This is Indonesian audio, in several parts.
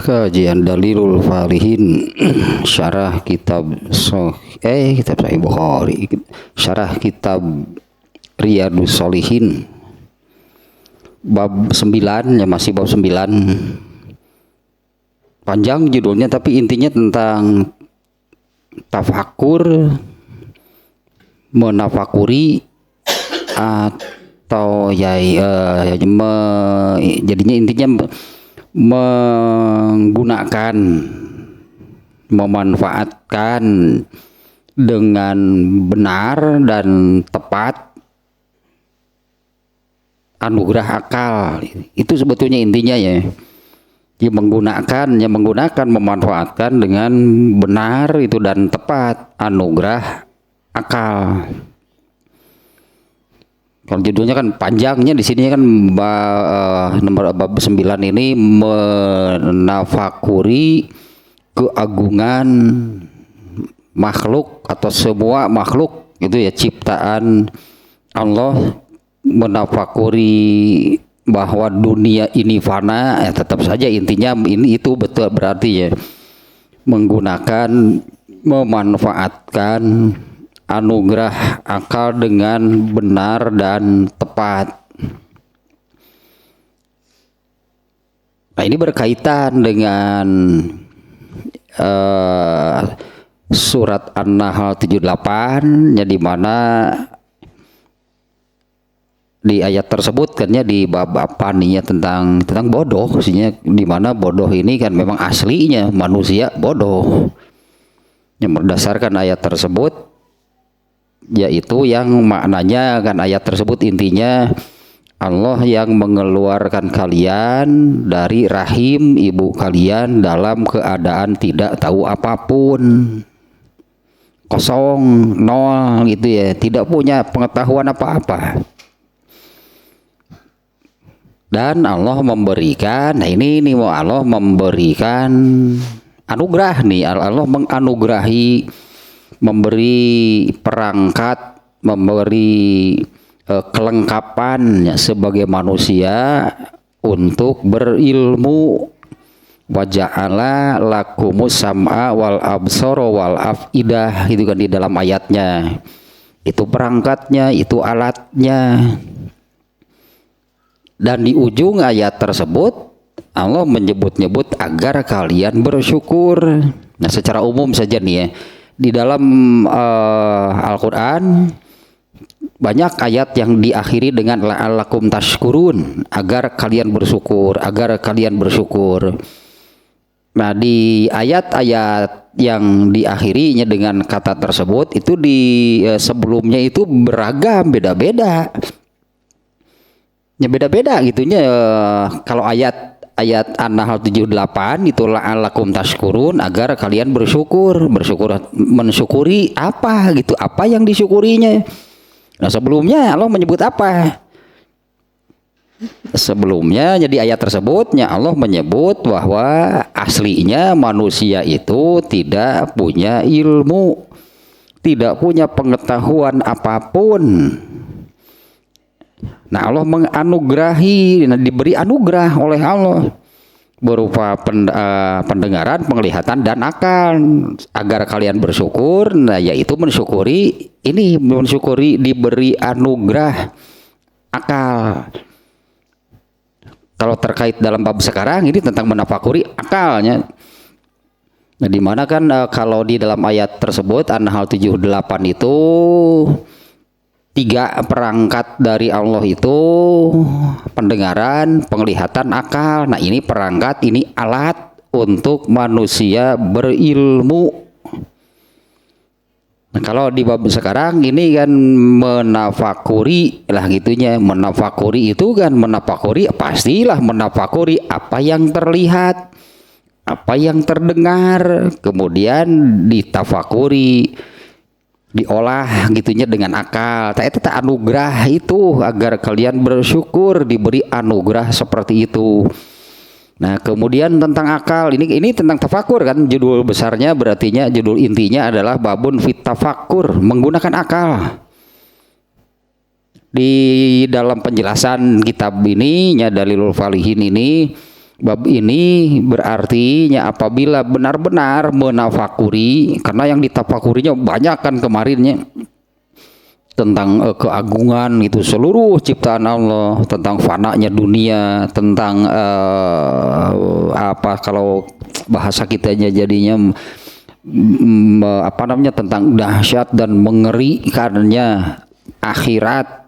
Kajian Dalilul Falihin Syarah Kitab Kitab Sahih Bukhari, Syarah Kitab Riyadus Shalihin, bab 9, ya masih bab 9. Panjang judulnya tapi intinya tentang tafakur, menafakuri atau jadinya intinya menggunakan, memanfaatkan dengan benar dan tepat anugerah akal. Itu sebetulnya intinya ya. Menggunakan, memanfaatkan dengan benar itu dan tepat anugerah akal. Kalau judulnya kan panjangnya, di sini kan nomor bab 9 ini menafakuri keagungan makhluk atau semua makhluk itu ya, ciptaan Allah, menafakuri bahwa dunia ini fana, ya tetap saja intinya ini itu betul berarti ya menggunakan, memanfaatkan anugerah akal dengan benar dan tepat. Nah, ini berkaitan dengan surat An-Nahl 78, ya, di mana di ayat tersebut kan ya, di bab apa nih ya, tentang bodoh, maksudnya di mana bodoh ini kan memang aslinya manusia bodoh. Yang berdasarkan ayat tersebut, yaitu yang maknanya kan ayat tersebut intinya Allah yang mengeluarkan kalian dari rahim ibu kalian dalam keadaan tidak tahu apapun, kosong, nol gitu ya, tidak punya pengetahuan apa-apa. Dan Allah memberikan, nah ini Allah memberikan anugerah nih, Allah menganugerahi, memberi perangkat, memberi kelengkapan ya, sebagai manusia untuk berilmu. Waja'ala lakumus sam'a wal absara wal afidah, itu kan di dalam ayatnya. Itu perangkatnya, itu alatnya. Dan di ujung ayat tersebut Allah menyebut-nyebut agar kalian bersyukur. Nah, secara umum saja nih ya, di dalam Al-Quran banyak ayat yang diakhiri dengan la'allakum tashkurun, agar kalian bersyukur, agar kalian bersyukur. Nah, di ayat-ayat yang diakhirinya dengan kata tersebut itu di sebelumnya itu beragam, beda-beda. Ya beda-beda gitunya. Kalau ayat An-Nahl 78 itu la'allakum tashkurun, agar kalian bersyukur, mensyukuri apa gitu, apa yang disyukurinya. Nah, sebelumnya Allah menyebut apa? Sebelumnya jadi ayat tersebutnya Allah menyebut bahwa aslinya manusia itu tidak punya ilmu, tidak punya pengetahuan apapun. Nah, Allah menganugerahi, diberi anugerah oleh Allah berupa pendengaran, penglihatan dan akal, agar kalian bersyukur. Nah, yaitu mensyukuri diberi anugerah akal. Kalau terkait dalam bab sekarang ini tentang menafakuri akalnya. Nah, di mana kan kalau di dalam ayat tersebut An-Nahl 78 itu 3 perangkat dari Allah itu pendengaran, penglihatan, akal. Nah, ini perangkat, ini alat untuk manusia berilmu. Nah, kalau di bab sekarang ini kan menafakuri lah gitunya. Menafakuri itu kan pastilah menafakuri apa yang terlihat, apa yang terdengar, kemudian ditafakuri, diolah gitunya dengan akal. Itu tak anugerah itu agar kalian bersyukur, diberi anugerah seperti itu. Nah, kemudian tentang akal ini tentang tafakur kan, judul besarnya, berartinya judul intinya adalah babun fit tafakur, menggunakan akal. Di dalam penjelasan kitab ini, ya, Dalilul Falihin ini Bab ini berartinya apabila benar-benar menafakuri, karena yang ditafakurinya banyak kan kemarinnya, tentang keagungan itu seluruh ciptaan Allah, tentang fananya dunia, tentang apa kalau bahasa kitanya jadinya apa namanya, tentang dahsyat dan mengerikannya akhirat.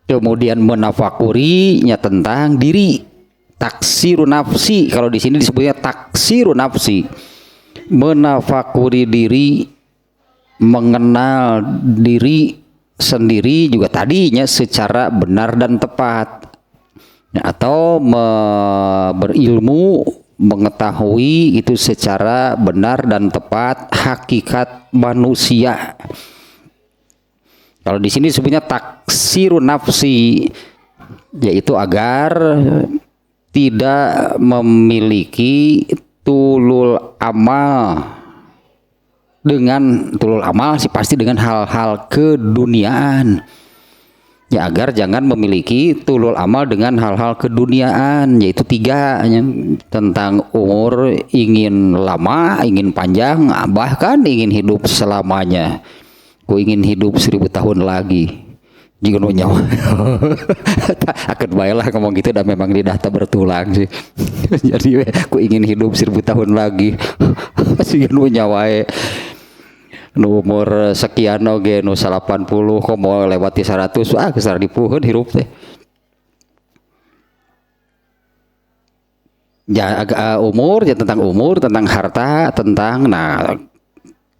Kemudian menafakurinya tentang diri, taksirun nafsi, kalau di sini disebutnya taksirun nafsi, menafakuri diri, mengenal diri sendiri juga tadinya secara benar dan tepat, atau berilmu, mengetahui itu secara benar dan tepat hakikat manusia. Kalau di sini disebutnya taksirun nafsi, yaitu agar tidak memiliki tulul amal. Dengan tulul amal sih pasti dengan hal-hal keduniaan. Ya, agar jangan memiliki tulul amal dengan hal-hal keduniaan, yaitu 3, tentang umur ingin lama, ingin panjang, bahkan ingin hidup selamanya. Ku ingin hidup 1000 tahun lagi. Jika nyawa akan baiklah ngomong gitu, dan memang di data bertulang sih. Jadi ku ingin hidup 1000 tahun lagi. Jika nyawa umur sekian oge nu 80 kok mau lewati 100 kesar dipuheun hirup teh. Ya umur, ya tentang umur, tentang harta, tentang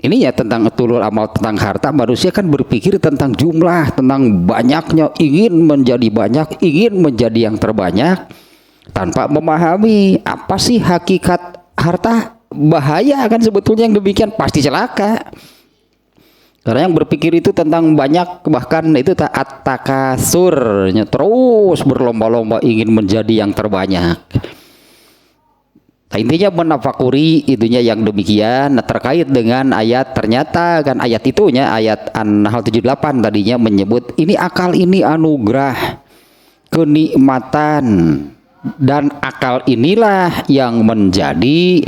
ini ya tentang tulul amal, tentang harta. Manusia kan berpikir tentang jumlah, tentang banyaknya, ingin menjadi banyak, ingin menjadi yang terbanyak, tanpa memahami apa sih hakikat harta. Bahaya kan sebetulnya yang demikian, pasti celaka. Karena yang berpikir itu tentang banyak, bahkan itu taat takasurnya, terus berlomba-lomba ingin menjadi yang terbanyak. Intinya menafakuri itunya yang demikian. Terkait dengan ayat, ternyata kan ayat itunya, ayat An-Nahl 78 tadinya menyebut ini akal, ini anugerah, kenikmatan, dan akal inilah yang menjadi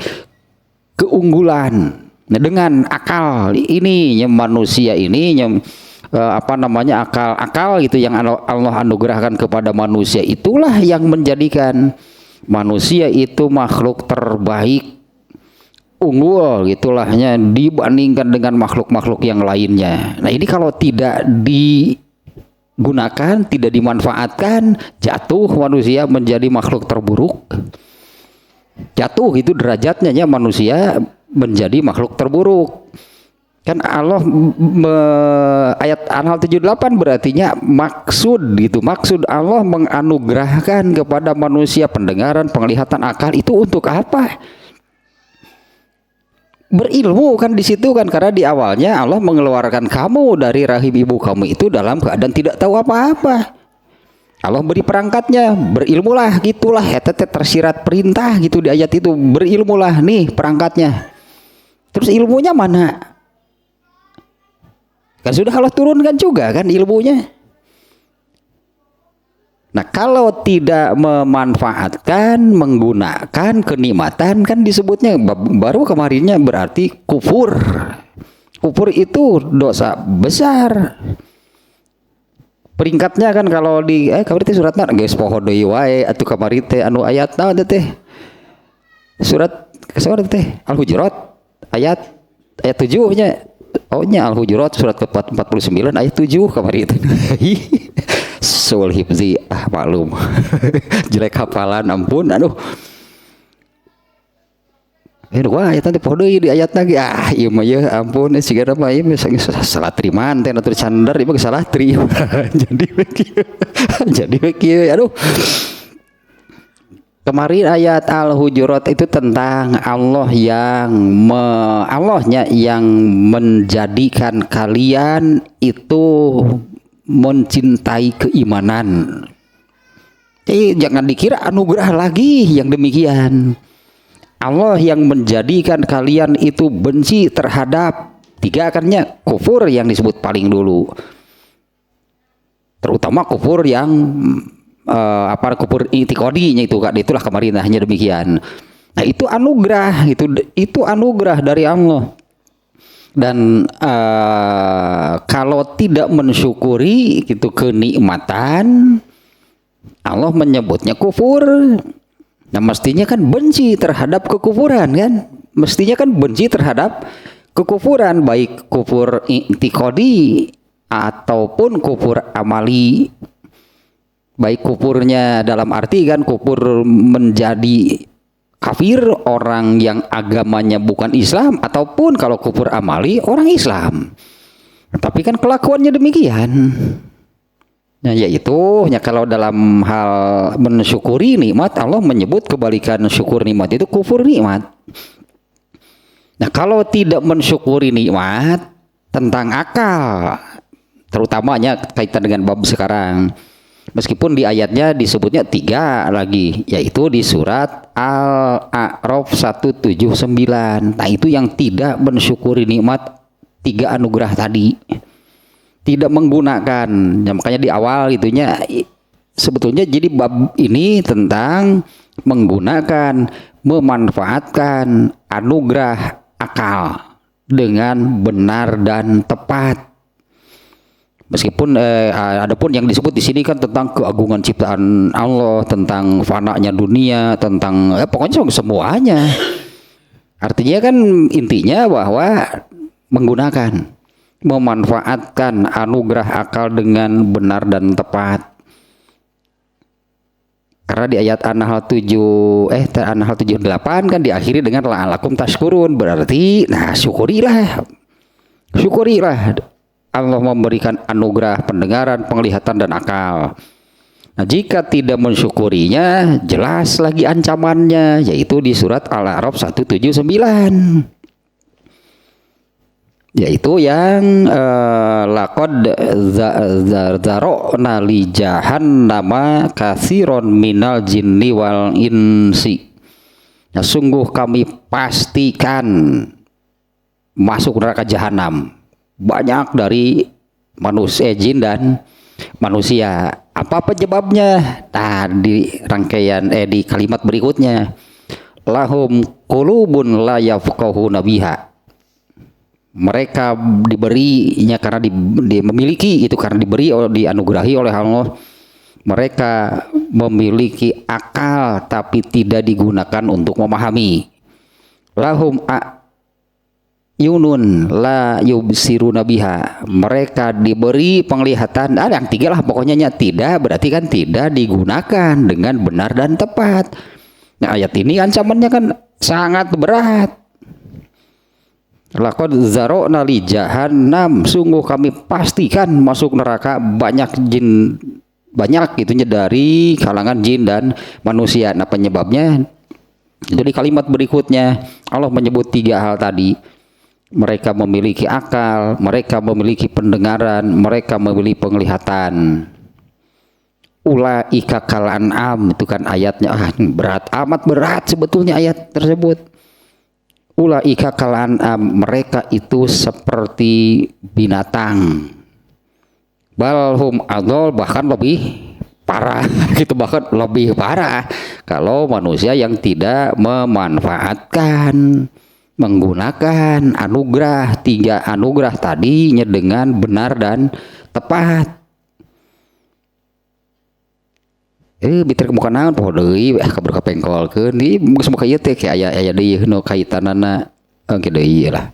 keunggulan. Nah, dengan akal ini manusia ini apa namanya, akal gitu yang Allah anugerahkan kepada manusia, itulah yang menjadikan manusia itu makhluk terbaik, unggul gitulahnya dibandingkan dengan makhluk-makhluk yang lainnya. Nah, ini kalau tidak digunakan, tidak dimanfaatkan, jatuh manusia menjadi makhluk terburuk. Jatuh itu derajatnya ya, manusia menjadi makhluk terburuk. Kan Allah ayat An-Nahl 78 berartinya maksud gitu. Maksud Allah menganugerahkan kepada manusia pendengaran, penglihatan, akal itu untuk apa? Berilmu kan di situ kan, karena di awalnya Allah mengeluarkan kamu dari rahim ibu kamu itu dalam keadaan tidak tahu apa-apa. Allah beri perangkatnya, berilmulah gitulah. Eta tersirat perintah gitu di ayat itu, berilmulah nih perangkatnya. Terus ilmunya mana? Kan sudah Allah turunkan juga kan ilmunya. Nah, kalau tidak memanfaatkan, menggunakan kenikmatan, kan disebutnya baru kemarinnya berarti kufur. Kufur itu dosa besar. Peringkatnya kan kalau di kamari teh suratna geus poho deui wae atuh kamari teh anu ayat naon teh. Surat teh Al-Hujurat ayat 7 nya. Oh nya Al-Hujurat surat ke-49 ayat 7 kamari itu. Sul hifzi maklum. Jelek hafalan ampun aduh. Wah ayat teh podo di ayat lagi ieu mah ya ampun sigana mah ieu salah triman teh atuh candar ieu mah salah tri. Jadi kieu aduh. Kemarin ayat Al-Hujurat itu tentang Allahnya yang menjadikan kalian itu mencintai keimanan. Jadi jangan dikira anugerah lagi yang demikian. Allah yang menjadikan kalian itu benci terhadap 3 akannya kufur yang disebut paling dulu. Terutama kufur yang apa kufur i'tiqadinya itu Kak, itulah kemarin hanya demikian. Nah, itu anugerah, itu anugerah dari Allah. Dan kalau tidak mensyukuri itu kenikmatan, Allah menyebutnya kufur. Nah, mestinya kan benci terhadap kekufuran kan? Mestinya kan benci terhadap kekufuran, baik kufur i'tiqadi ataupun kufur amali. Baik kufurnya dalam arti kan kufur menjadi kafir, orang yang agamanya bukan Islam, ataupun kalau kufur amali orang Islam. Tapi kan kelakuannya demikian. Nah, yaitu ya kalau dalam hal mensyukuri nikmat, Allah menyebut kebalikan syukur nikmat itu kufur nikmat. Nah, kalau tidak mensyukuri nikmat tentang akal, terutamanya kaitan dengan bab sekarang, meskipun di ayatnya disebutnya 3 lagi, yaitu di surat Al-A'raf 179. Nah, itu yang tidak mensyukuri nikmat 3 anugerah tadi, tidak menggunakan. Ya, makanya di awal itunya sebetulnya jadi bab ini tentang menggunakan, memanfaatkan anugerah akal dengan benar dan tepat. Meskipun adapun yang disebut di sini kan tentang keagungan ciptaan Allah, tentang fananya dunia, tentang pokoknya semuanya. Artinya kan intinya bahwa menggunakan, memanfaatkan anugerah akal dengan benar dan tepat. Karena di ayat An-Nahl 78 kan diakhiri dengan la'alakum tashkurun, berarti nah syukurilah Allah memberikan anugerah pendengaran, penglihatan dan akal. Nah, jika tidak mensyukurinya, jelas lagi ancamannya, yaitu di surat Al-A'raf 179. Yaitu yang laqad zara'na li jahannama katsiron minal jinni wal insi. Nah, sungguh kami pastikan masuk neraka jahanam banyak dari manusia, jin dan manusia. Apa penyebabnya? Nah, di rangkaian di kalimat berikutnya, lahum qulubun la yafqahuna biha. Mereka diberinya karena memiliki itu, karena dianugerahi oleh Allah. Mereka memiliki akal tapi tidak digunakan untuk memahami. Lahum yunun la yubsiruna biha. Mereka diberi penglihatan, yang 3 lah pokoknya, tidak berarti kan tidak digunakan dengan benar dan tepat. Nah, ayat ini ancamannya kan sangat berat. Laqad zara'na li jahannam, sungguh kami pastikan masuk neraka banyak jin, banyak itunya dari kalangan jin dan manusia. Nah, penyebabnya itu di kalimat berikutnya Allah menyebut 3 hal tadi. Mereka memiliki akal, mereka memiliki pendengaran, mereka memiliki penglihatan. Ulaika kal an'am, itu kan ayatnya berat, amat berat sebetulnya ayat tersebut. Ulaika kal an'am, mereka itu seperti binatang. Balhum adol, bahkan lebih parah gitu, bahkan lebih parah kalau manusia yang tidak memanfaatkan, menggunakan anugerah 3 anugerah tadinya dengan benar dan tepat. Bitir kemuka naon poho deui kabar kapengkolkeun di geus muka ieu teh aya deui nu kaitanana kitu ieu lah.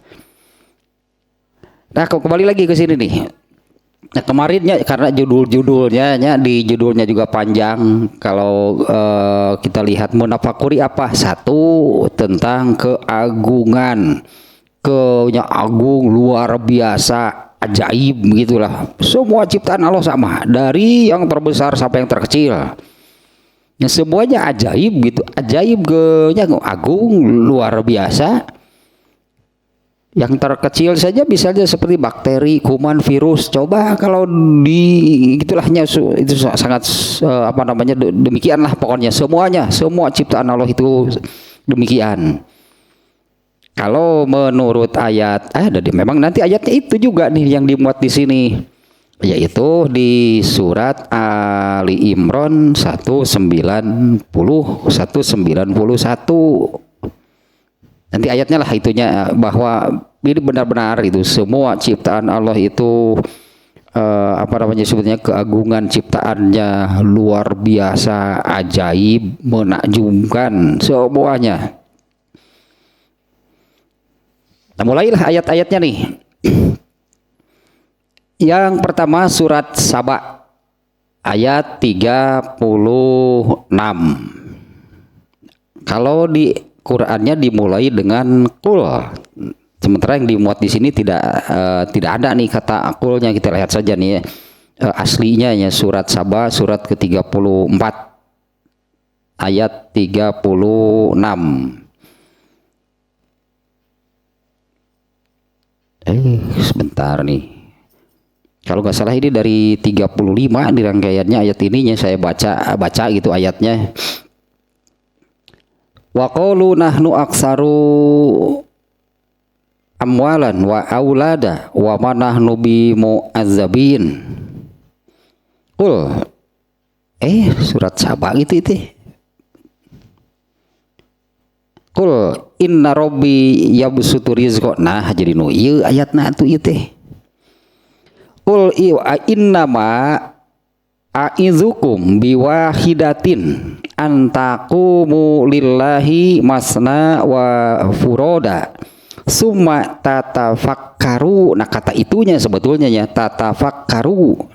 Nah, kembali lagi ke sini nih. Nah, kemarinnya karena judulnya di judulnya juga panjang. Kalau kita lihat munafakuri apa? 1 tentang keagungan, agung luar biasa, ajaib begitulah. Semua ciptaan Allah sama, dari yang terbesar sampai yang terkecil. Ya, semuanya ajaib gitu, ajaib agung luar biasa. Yang terkecil saja misalnya seperti bakteri, kuman, virus. Coba kalau gitulahnya itu sangat demikianlah pokoknya semua ciptaan Allah itu demikian. Kalau menurut ayat memang nanti ayatnya itu juga nih yang dimuat di sini. yaitu di surat Ali Imran 190 191. Nanti ayatnya lah itunya, bahwa ini benar-benar itu semua ciptaan Allah itu sebetulnya keagungan ciptaannya luar biasa, ajaib, menakjubkan semuanya. Nah, mulailah ayat-ayatnya nih. Yang pertama surat Saba ayat 36. Kalau di Qurannya dimulai dengan qul, sementara yang dimuat di sini tidak ada nih kata qulnya. Kita lihat saja nih ya, aslinya ya, surat Saba surat ke-34 ayat 36. Sebentar nih, kalau nggak salah ini dari 35 di rangkaiannya ayat ininya, saya baca gitu ayatnya. Wa qalu nahnu aksaru amwalan wa aulada wa ma nahnu bi mu'azzabin. Qul surat Saba itu. Qul inna rabbi yabsutu rizqa. Nah jadi nu ieu ayatna atuh ieu teh. Qul innama a'izukum biwahidatin antaqumu lillahi masna wa furoda summa tatafakkaru. Nah kata itunya sebetulnya ya tatafakkaru.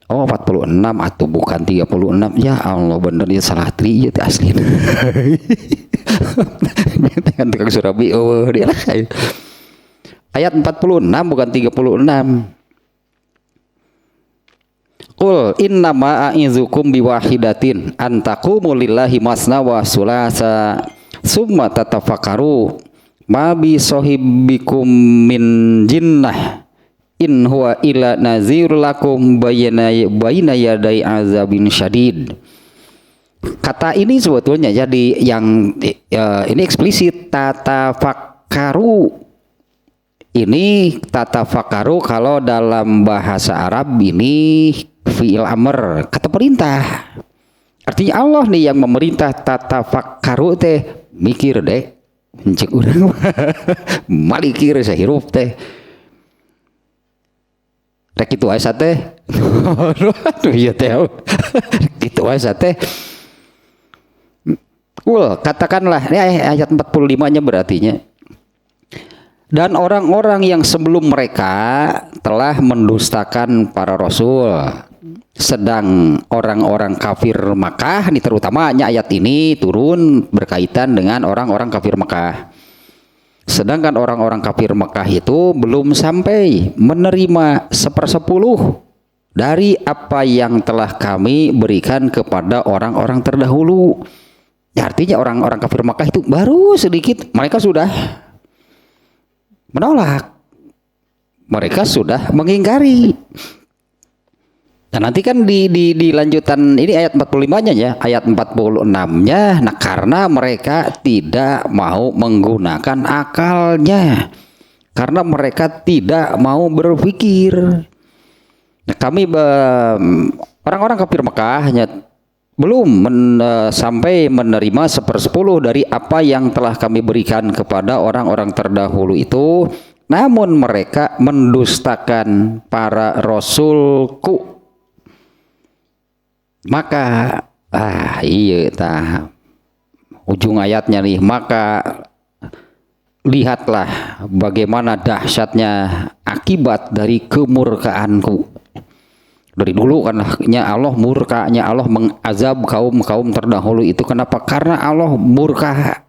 46 atau bukan 36. Ya Allah bener ya, salah tri ya asli. Dengan tukang Surabi dia lah. Ayat 46 bukan 36. Qul innama a'izukum biwahidatin antaqumu lillahi masna wa sulasa summa tatafakaru ma bi sahibikum min jinnah in huwa illa nazirul lakum bayna yaday azabin syadid. Kata ini sebetulnya jadi yang ini eksplisit tatafakaru. Ini tatafakaru kalau dalam bahasa Arab ini fi'il amr, kata perintah. Artinya Allah nih yang memerintah tatafakkaru teh, mikir deh. Cek urang malikir sahirup teh. Rek kitu aya teh. Aduh ieu teh. Kitu aya teh. Katakanlah ini ayat 45-nya berartinya. Dan orang-orang yang sebelum mereka telah mendustakan para rasul. Sedang orang-orang kafir Makkah, ini terutamanya ayat ini turun berkaitan dengan orang-orang kafir Makkah. Sedangkan orang-orang kafir Makkah itu belum sampai menerima 1/10 dari apa yang telah kami berikan kepada orang-orang terdahulu. Ya, artinya orang-orang kafir Makkah itu baru sedikit mereka sudah menolak, mereka sudah mengingkari. Nah nanti kan di lanjutan ini ayat 45-nya ya, ayat 46-nya. Nah karena mereka tidak mau menggunakan akalnya, karena mereka tidak mau berpikir. Nah, kami orang-orang kafir Mekah belum sampai menerima 1/10 dari apa yang telah kami berikan kepada orang-orang terdahulu itu, namun mereka mendustakan para rasulku. Maka iya tah ujung ayatnya nih, maka lihatlah bagaimana dahsyatnya akibat dari kemurkaanku. Dari dulu karena Allah murkanya, Allah mengazab kaum terdahulu itu. Kenapa? Karena Allah murka.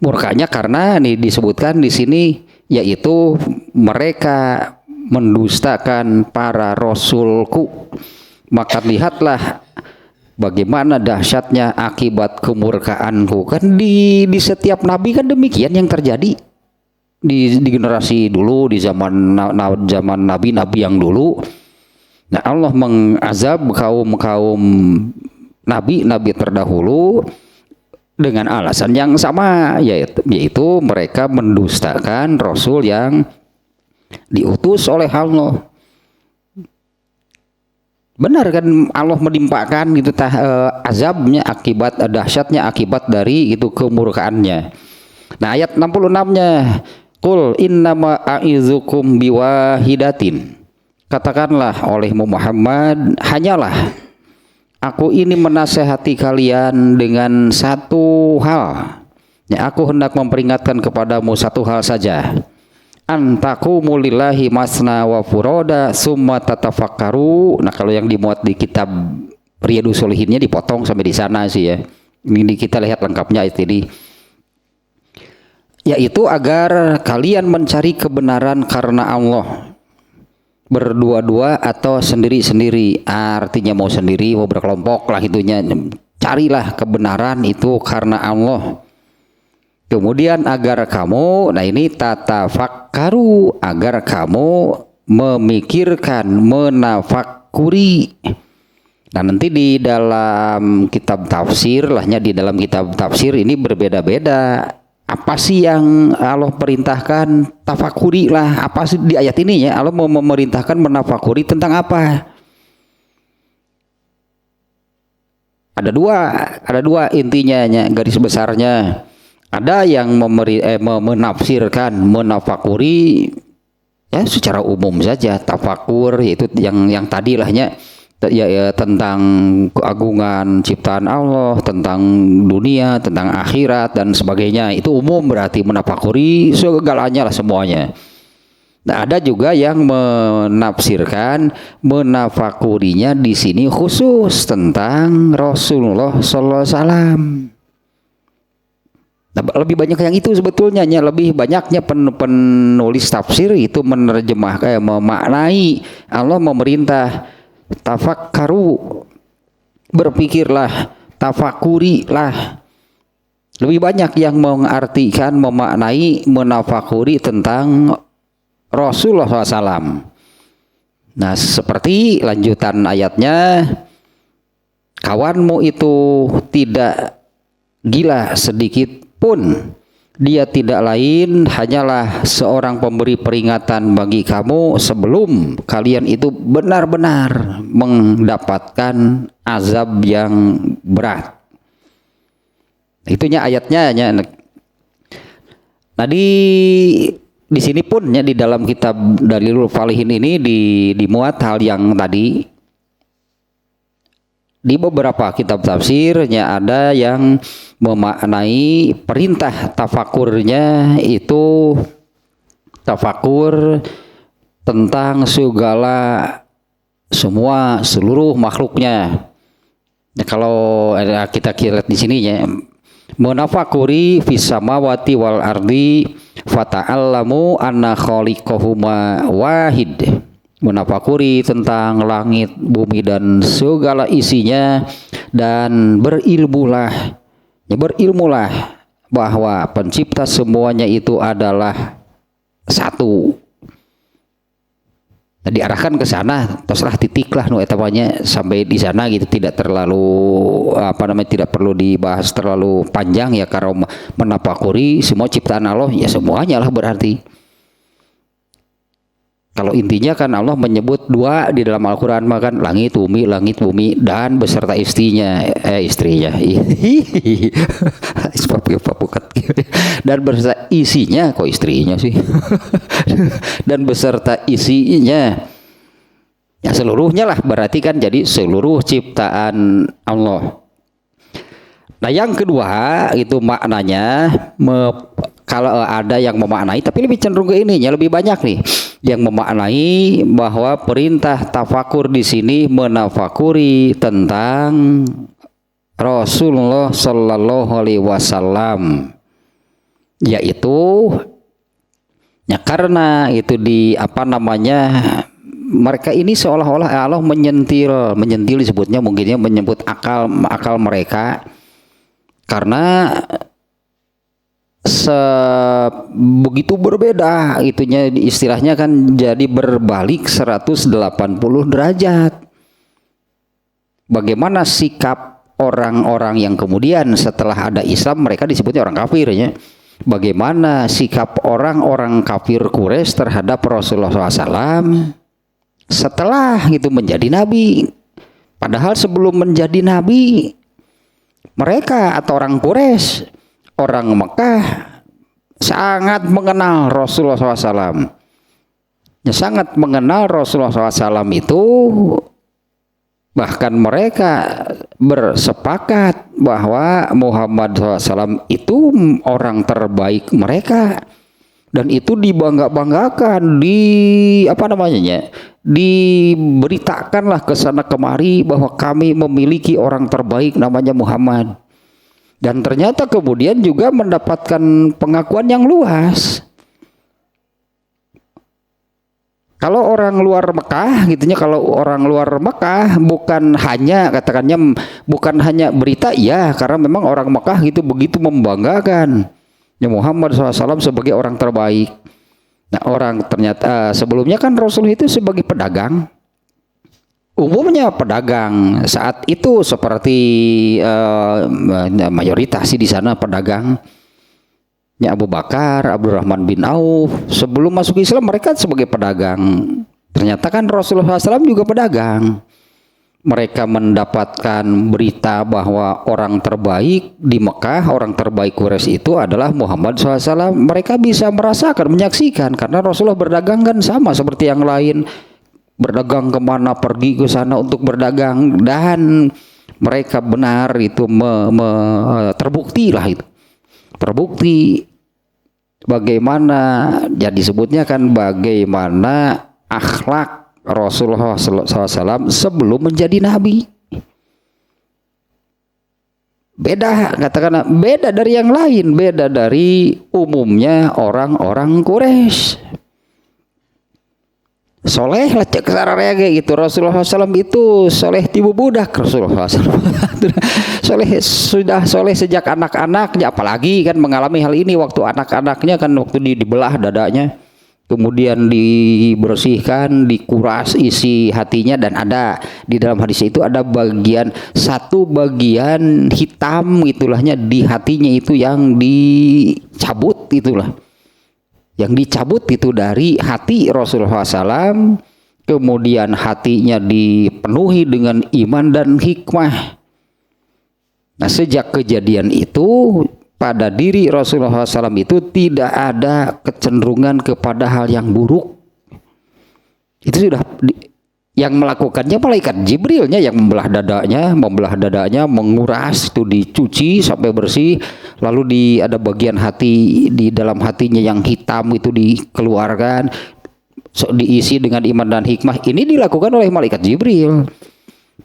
Murkanya karena nih disebutkan di sini, yaitu mereka mendustakan para rasulku. Maka lihatlah bagaimana dahsyatnya akibat kemurkaanku. Kan di setiap nabi kan demikian yang terjadi. Di generasi dulu, di zaman nabi-nabi yang dulu. Nah, Allah mengazab kaum nabi terdahulu dengan alasan yang sama, yaitu mereka mendustakan rasul yang diutus oleh Allah. Benar kan Allah menimpakan gitu azabnya akibat dahsyatnya akibat dari itu kemurkaannya. Nah ayat 66-nya, qul innama a'izukum biwahidatin, katakanlah oleh Muhammad, hanyalah aku ini menasehati kalian dengan satu hal. Ya, aku hendak memperingatkan kepadamu satu hal saja. Antaqumu lillahi masna wa furoda summa tatafakkaru. Nah kalau yang dimuat di kitab Riyadhus Shalihinnya dipotong sampai di sana sih ya. Ini kita lihat lengkapnya ini. Yaitu agar kalian mencari kebenaran karena Allah, berdua-dua atau sendiri-sendiri. Artinya mau sendiri mau berkelompok lah itunya. Carilah kebenaran itu karena Allah. Kemudian agar kamu, nah ini tatafakkaru, agar kamu memikirkan, menafakuri. Nah nanti di dalam kitab tafsir lahnya, di dalam kitab tafsir ini berbeda-beda. Apa sih yang Allah perintahkan? Tafakuri lah. Apa sih di ayat ini ya? Allah mau memerintahkan menafakuri tentang apa? Ada dua intinya, garis besarnya. Ada yang menafsirkan, menafakuri ya secara umum saja. Tafakur yaitu yang tadi lahnya ya, tentang keagungan ciptaan Allah, tentang dunia, tentang akhirat dan sebagainya. Itu umum, berarti menafakuri segalanya lah semuanya. Nah, ada juga yang menafsirkan, menafakurinya di sini khusus tentang Rasulullah Sallallahu Alaihi Wasallam. Nah, lebih banyak yang itu sebetulnya, lebih banyaknya penulis tafsir itu menerjemahkan, memaknai Allah memerintah tafakkaru, berpikirlah, tafakurilah. Lebih banyak yang mengartikan, memaknai, menafakuri tentang Rasulullah SAW. Nah seperti lanjutan ayatnya, kawanmu itu tidak gila sedikit pun, dia tidak lain hanyalah seorang pemberi peringatan bagi kamu sebelum kalian itu benar-benar mendapatkan azab yang berat. Itunya ayatnya. Nah di sini pun ya, di dalam kitab Dalilul Falihin ini dimuat hal yang tadi. Di beberapa kitab tafsirnya ada yang memaknai perintah tafakurnya itu tafakur tentang seluruh makhluknya. Nah, kalau kita lihat di sini ya, menafakuri fis samawati wal ardi fata'allamu anna khaliqahuma wahid. Menafakuri tentang langit, bumi dan segala isinya, dan berilmulah bahwa pencipta semuanya itu adalah satu. Nah, diarahkan ke sana, terserah titiklah etamanya sampai di sana gitu, tidak terlalu tidak perlu dibahas terlalu panjang ya, karena menafakuri semua ciptaan Allah ya semuanya lah berarti. Kalau intinya kan Allah menyebut dua di dalam Al-Quran, makan langit bumi dan beserta istrinya dan beserta isinya, kok istrinya sih dan beserta isinya ya seluruhnya lah, berarti kan jadi seluruh ciptaan Allah. Nah yang kedua itu maknanya, kalau ada yang memaknai, tapi lebih cenderung ke ininya, lebih banyak nih yang memaknai bahwa perintah tafakur di sini menafakuri tentang Rasulullah Sallallahu Alaihi Wasallam, yaitu ya karena itu mereka ini seolah-olah Allah menyentil disebutnya, mungkinnya menyebut akal mereka, karena begitu berbeda itunya, istilahnya kan jadi berbalik 180 derajat. Bagaimana sikap orang-orang yang kemudian setelah ada Islam mereka disebutnya orang kafir ya. bagaimana sikap orang-orang kafir Quraisy terhadap Rasulullah SAW setelah itu menjadi nabi. Padahal sebelum menjadi nabi, mereka atau orang Quraisy, orang Mekah sangat mengenal Rasulullah SAW. Ya, sangat mengenal Rasulullah SAW itu, bahkan mereka bersepakat bahwa Muhammad SAW itu orang terbaik mereka, dan itu dibangga-banggakan, diberitakanlah ke sana kemari bahwa kami memiliki orang terbaik namanya Muhammad. Dan ternyata kemudian juga mendapatkan pengakuan yang luas. Kalau orang luar Mekah gitunya, kalau orang luar Mekah bukan hanya katakannya bukan hanya berita, ya, karena memang orang Mekah gitu begitu membanggakan ya Muhammad SAW sebagai orang terbaik. Nah, orang ternyata sebelumnya kan Rasul itu sebagai pedagang, umumnya pedagang saat itu seperti mayoritas di sana pedagang. Ya, Abu Bakar, Abdurrahman bin Auf sebelum masuk Islam mereka sebagai pedagang. Ternyata kan Rasulullah SAW juga pedagang. Mereka mendapatkan berita bahwa orang terbaik di Mekah, orang terbaik Quraisy itu adalah Muhammad SAW. Mereka bisa merasakan, menyaksikan, karena Rasulullah berdagang kan sama seperti yang lain. Berdagang kemana, pergi ke sana untuk berdagang, dan mereka benar itu terbukti lah itu. Terbukti bagaimana, jadi disebutnya kan bagaimana akhlak Rasulullah SAW sebelum menjadi nabi. Beda, katakanlah beda dari yang lain, beda dari umumnya orang-orang Quraisy. Soleh lah cek kayak gitu. Rasulullah SAW itu soleh tibu budak. Rasulullah SAW sudah soleh sejak anak-anaknya, apalagi kan mengalami hal ini waktu anak-anaknya kan, waktu dibelah dadanya, kemudian dibersihkan, dikuras isi hatinya, dan ada di dalam hadis itu ada satu bagian hitam itulahnya di hatinya itu yang dicabut itulah. Yang dicabut itu dari hati Rasulullah SAW, kemudian hatinya dipenuhi dengan iman dan hikmah. Nah, sejak kejadian itu pada diri Rasulullah SAW itu tidak ada kecenderungan kepada hal yang buruk. Itu sudah yang melakukannya malaikat Jibrilnya, yang membelah dadanya, menguras itu, dicuci sampai bersih, lalu ada bagian hati di dalam hatinya yang hitam itu dikeluarkan, diisi dengan iman dan hikmah. Ini dilakukan oleh malaikat Jibril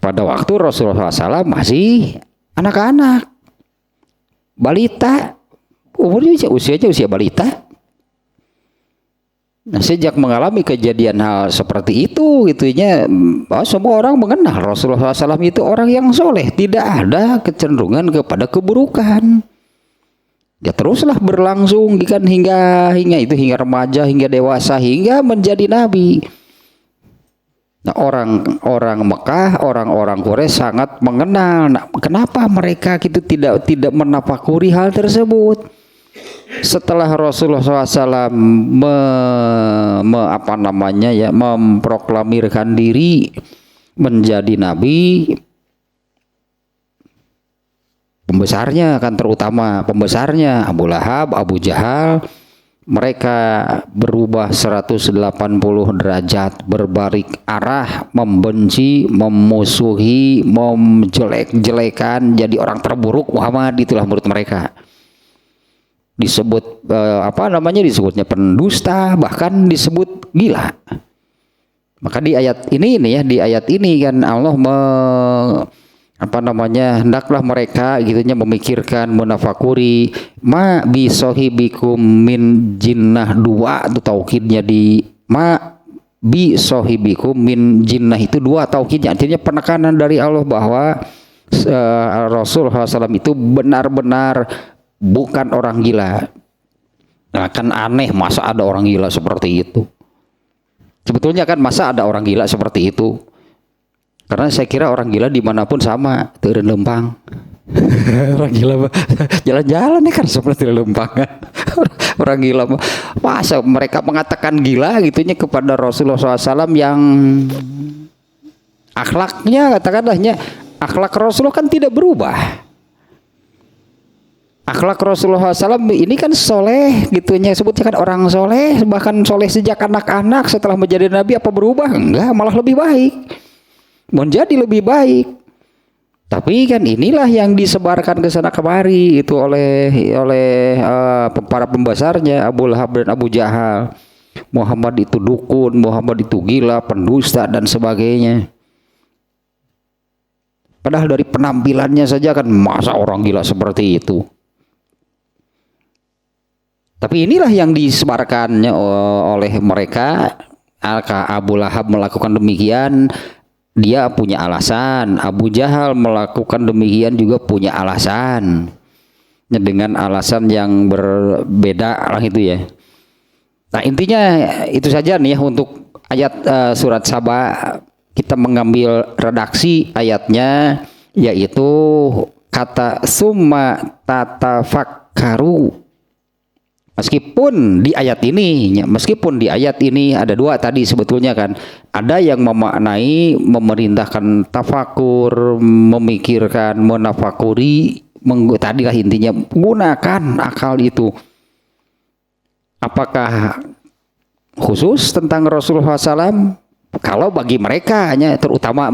pada waktu Rasulullah SAW masih anak-anak, balita, umurnya usia balita. Nah, sejak mengalami kejadian hal seperti itu, gitunya, semua orang mengenal Rasulullah SAW itu orang yang soleh, tidak ada kecenderungan kepada keburukan. Ya, teruslah berlangsung kan hingga remaja, hingga dewasa, hingga menjadi nabi. Nah, orang Mekah, orang-orang Quraisy sangat mengenal. Nah, kenapa mereka gitu tidak menafakuri hal tersebut? Setelah Rasulullah SAW memproklamirkan diri menjadi nabi, pembesarnya kan, terutama pembesarnya Abu Lahab, Abu Jahal, mereka berubah 180 derajat, berbalik arah, membenci, memusuhi, menjelek-jelekan, jadi orang terburuk Muhammad, itulah menurut mereka. Disebut disebutnya pendusta, bahkan disebut gila. Maka di ayat ini kan Allah hendaklah mereka gitunya memikirkan, menafakuri ma bi sahibikum min jinnah, dua itu taukidnya di ma bi sahibikum min jinnah, itu dua taukidnya, artinya penekanan dari Allah bahwa Rasulullah SAW itu benar-benar bukan orang gila. Nah, kan aneh, masa ada orang gila seperti itu. Sebetulnya kan masa ada orang gila seperti itu, karena saya kira orang gila dimanapun sama, turun lempang. Orang gila jalan-jalan nih kan seperti lempang. Orang gila, masa mereka mengatakan gila gitunya kepada Rasulullah SAW yang akhlaknya, katakanlahnya akhlak Rasulullah kan tidak berubah. Akhlak Rasulullah SAW ini kan soleh gitunya, sebutnya kan orang soleh, bahkan soleh sejak anak-anak. Setelah menjadi nabi apa berubah? Enggak, malah lebih baik, menjadi lebih baik. Tapi kan inilah yang disebarkan ke sana kemari itu oleh para pembesarnya Abu Lahab dan Abu Jahal. Muhammad itu dukun, Muhammad itu gila, pendusta dan sebagainya. Padahal dari penampilannya saja kan masa orang gila seperti itu. Tapi inilah yang disebarkannya oleh mereka. Abu Lahab melakukan demikian, dia punya alasan. Abu Jahal melakukan demikian juga punya alasan, dengan alasan yang berbeda lah itu ya. Nah intinya itu saja nih ya untuk ayat surat Saba. Kita mengambil redaksi ayatnya, yaitu kata summa tatafakkaru. Meskipun di ayat ini ada dua tadi sebetulnya kan, ada yang memaknai memerintahkan tafakur, memikirkan, menafakuri, tadilah intinya gunakan akal itu. Apakah khusus tentang Rasulullah SAW? Kalau bagi mereka hanya terutama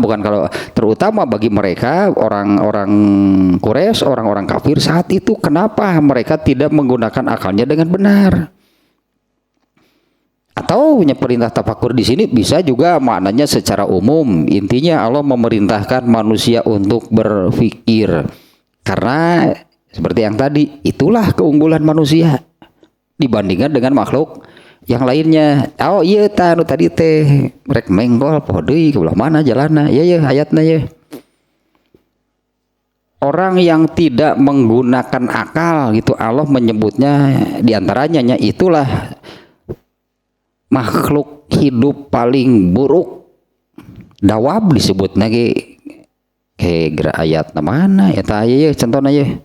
bagi mereka orang-orang Quraisy, orang-orang kafir saat itu, kenapa mereka tidak menggunakan akalnya dengan benar? Atau perintah tafakur di sini bisa juga maknanya secara umum. Intinya Allah memerintahkan manusia untuk berpikir. Karena seperti yang tadi, itulah keunggulan manusia dibandingkan dengan makhluk yang lainnya. Oh iya tadi teh rek menggol poho deui ke belah mana jalanna. Ya ayatna ya. Orang yang tidak menggunakan akal gitu Allah menyebutnya diantaranya itulah makhluk hidup paling buruk. Dawab disebut lagi ke ayat mana ya tah ya contohna ya.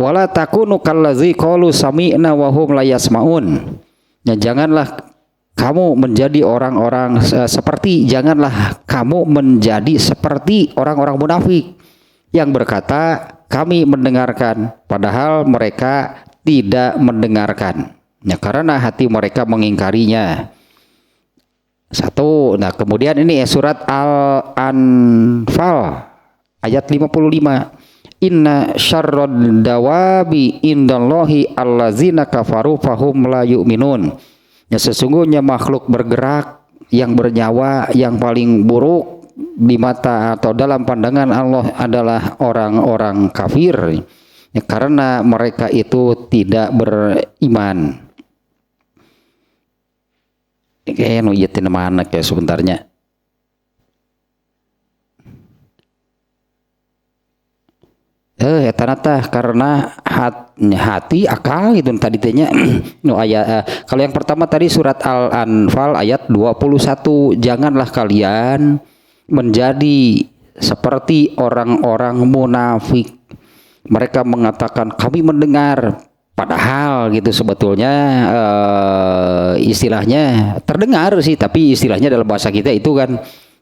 Wala takunu kallazi qalu sami'na wa hum la yasmaun. Ya, janganlah kamu menjadi orang-orang janganlah kamu menjadi seperti orang-orang munafik yang berkata kami mendengarkan padahal mereka tidak mendengarkan. Ya, karena hati mereka mengingkarinya. Satu. Nah, kemudian ini surat Al-Anfal ayat 55. Inna syarrad dawabi indallahi allazina kafaru fahum la yu'minun. Ya, sesungguhnya makhluk bergerak yang bernyawa yang paling buruk di mata atau dalam pandangan Allah adalah orang-orang kafir, ya, karena mereka itu tidak beriman. Kayaknya nujetin mana kayak sebentarnya. Tanatah karena hati akal gitu tadi tanya. No, kalau yang pertama tadi surat Al-Anfal ayat 21, janganlah kalian menjadi seperti orang-orang munafik. Mereka mengatakan kami mendengar, padahal gitu sebetulnya istilahnya terdengar sih, tapi istilahnya dalam bahasa kita itu kan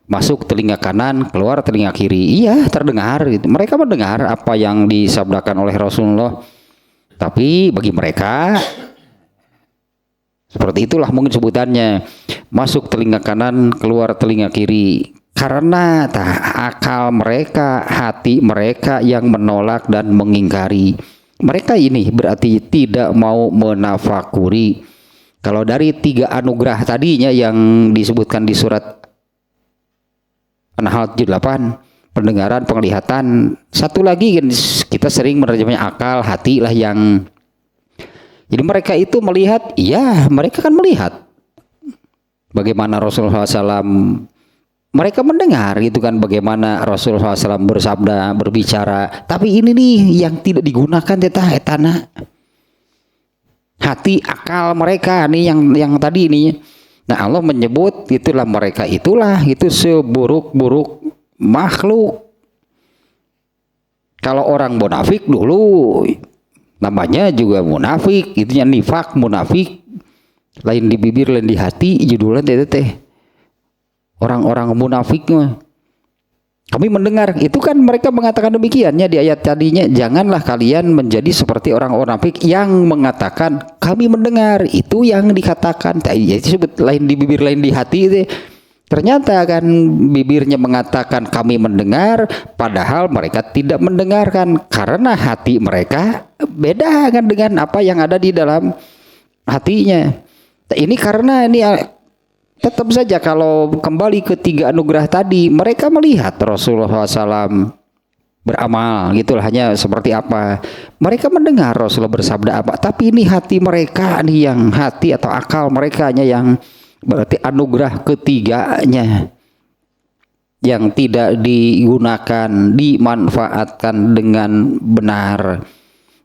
masuk telinga kanan, keluar telinga kiri. Iya, terdengar gitu. Mereka mendengar apa yang disabdakan oleh Rasulullah. Tapi bagi mereka seperti itulah mungkin sebutannya. Masuk telinga kanan, keluar telinga kiri. Karena akal mereka, hati mereka yang menolak dan mengingkari. Mereka ini berarti tidak mau menafakuri. Kalau dari 3 anugerah tadinya yang disebutkan di surat An-Nahl 8, pendengaran, penglihatan, satu lagi kita sering menerjemahnya akal, hati lah yang. Jadi mereka itu melihat, iya mereka kan melihat bagaimana Rasulullah SAW, mereka mendengar gitu kan bagaimana Rasulullah SAW bersabda, berbicara. Tapi ini nih yang tidak digunakan etana hati akal mereka nih yang tadi ini. Nah Allah menyebut itulah mereka itulah itu seburuk-buruk makhluk. Kalau orang munafik dulu namanya juga munafik, itunya nifak, munafik, lain di bibir lain di hati, judulnya teh orang-orang munafik mah. Kami mendengar, itu kan mereka mengatakan demikiannya di ayat tadinya, janganlah kalian menjadi seperti orang munafik yang mengatakan kami mendengar, itu yang dikatakan itu disebut lain di bibir lain di hati itu. Ternyata kan bibirnya mengatakan kami mendengar, padahal mereka tidak mendengarkan karena hati mereka beda kan dengan apa yang ada di dalam hatinya. Ini karena ini tetap saja kalau kembali ke 3 anugerah tadi, mereka melihat Rasulullah SAW beramal gitulah, hanya seperti apa. Mereka mendengar Rasulullah bersabda apa, tapi ini hati mereka nih, yang hati atau akal mereka yang berarti anugerah ketiganya yang tidak digunakan, dimanfaatkan dengan benar.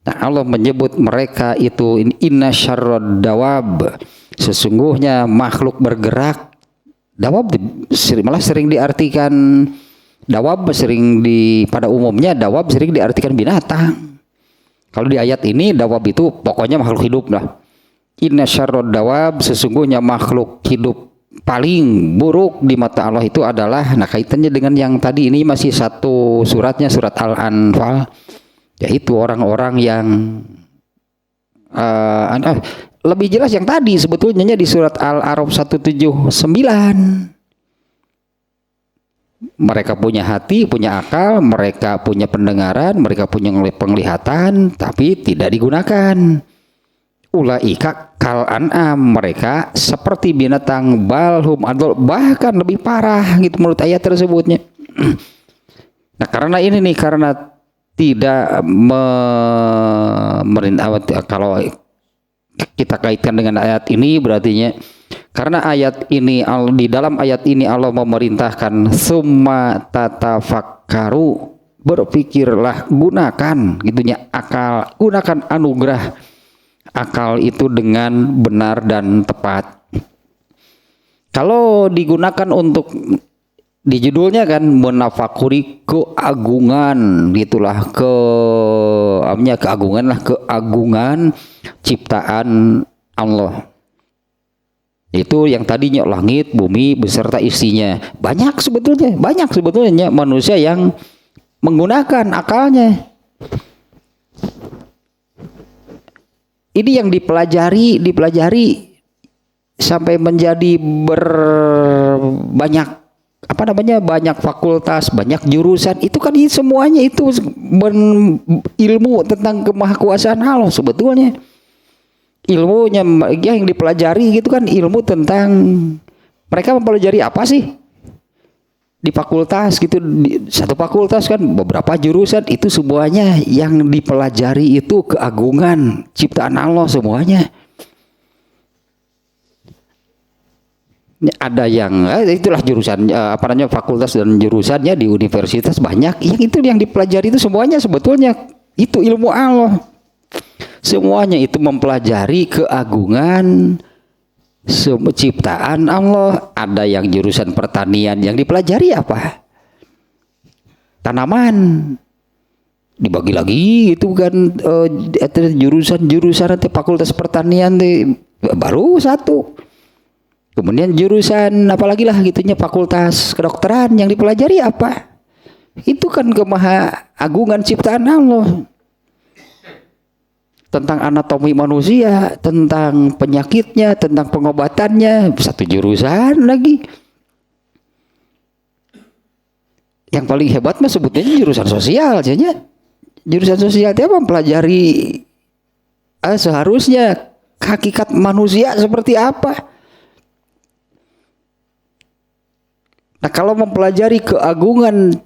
Nah, Allah menyebut mereka itu inna syarrad dawab, sesungguhnya makhluk bergerak. Dawab malah sering diartikan dawab, pada umumnya dawab sering diartikan binatang. Kalau di ayat ini dawab itu pokoknya makhluk hidup lah. Inna syarrad dawab, sesungguhnya makhluk hidup paling buruk di mata Allah itu adalah, nah kaitannya dengan yang tadi ini masih satu suratnya, surat Al-Anfal, yaitu orang-orang yang lebih jelas yang tadi sebetulnya di surat Al-A'raf 179. Mereka punya hati, punya akal, mereka punya pendengaran, mereka punya penglihatan, tapi tidak digunakan. Ulaika kal an'am, mereka seperti binatang, balhum adol, bahkan lebih parah gitu menurut ayat tersebutnya. Nah karena ini nih, karena tidak kalau kita kaitkan dengan ayat ini berarti karena ayat ini, di dalam ayat ini Allah memerintahkan summa tatafakkaru, berpikirlah, gunakan gitunya akal, gunakan anugerah akal itu dengan benar dan tepat. Kalau digunakan untuk di judulnya kan menafakuri keagungan gitulah, keagungan lah, keagungan ciptaan Allah. Itu yang tadinya langit, bumi beserta isinya. Banyak sebetulnya manusia yang menggunakan akalnya. Ini yang dipelajari sampai menjadi banyak banyak fakultas, banyak jurusan. Itu kan semuanya itu ilmu tentang kemahakuasaan Allah sebetulnya. Ilmunya yang dipelajari gitu kan, ilmu tentang, mereka mempelajari apa sih di fakultas gitu, satu fakultas kan beberapa jurusan, itu semuanya yang dipelajari itu keagungan ciptaan Allah semuanya. Ada yang itulah jurusan fakultas dan jurusannya di universitas banyak, yang itu yang dipelajari itu semuanya sebetulnya itu ilmu Allah. Semuanya itu mempelajari keagungan ciptaan Allah. Ada yang jurusan pertanian, yang dipelajari apa? Tanaman. Dibagi lagi itu kan jurusan fakultas pertanian baru satu. Kemudian jurusan apalagi lah gitunya fakultas kedokteran, yang dipelajari apa? Itu kan kemahagungan ciptaan Allah. Tentang anatomi manusia, tentang penyakitnya, tentang pengobatannya, satu jurusan lagi. Yang paling hebat mah sebutnya jurusan sosial saja. Jurusan sosial itu mempelajari seharusnya hakikat manusia seperti apa. Nah kalau mempelajari keagungan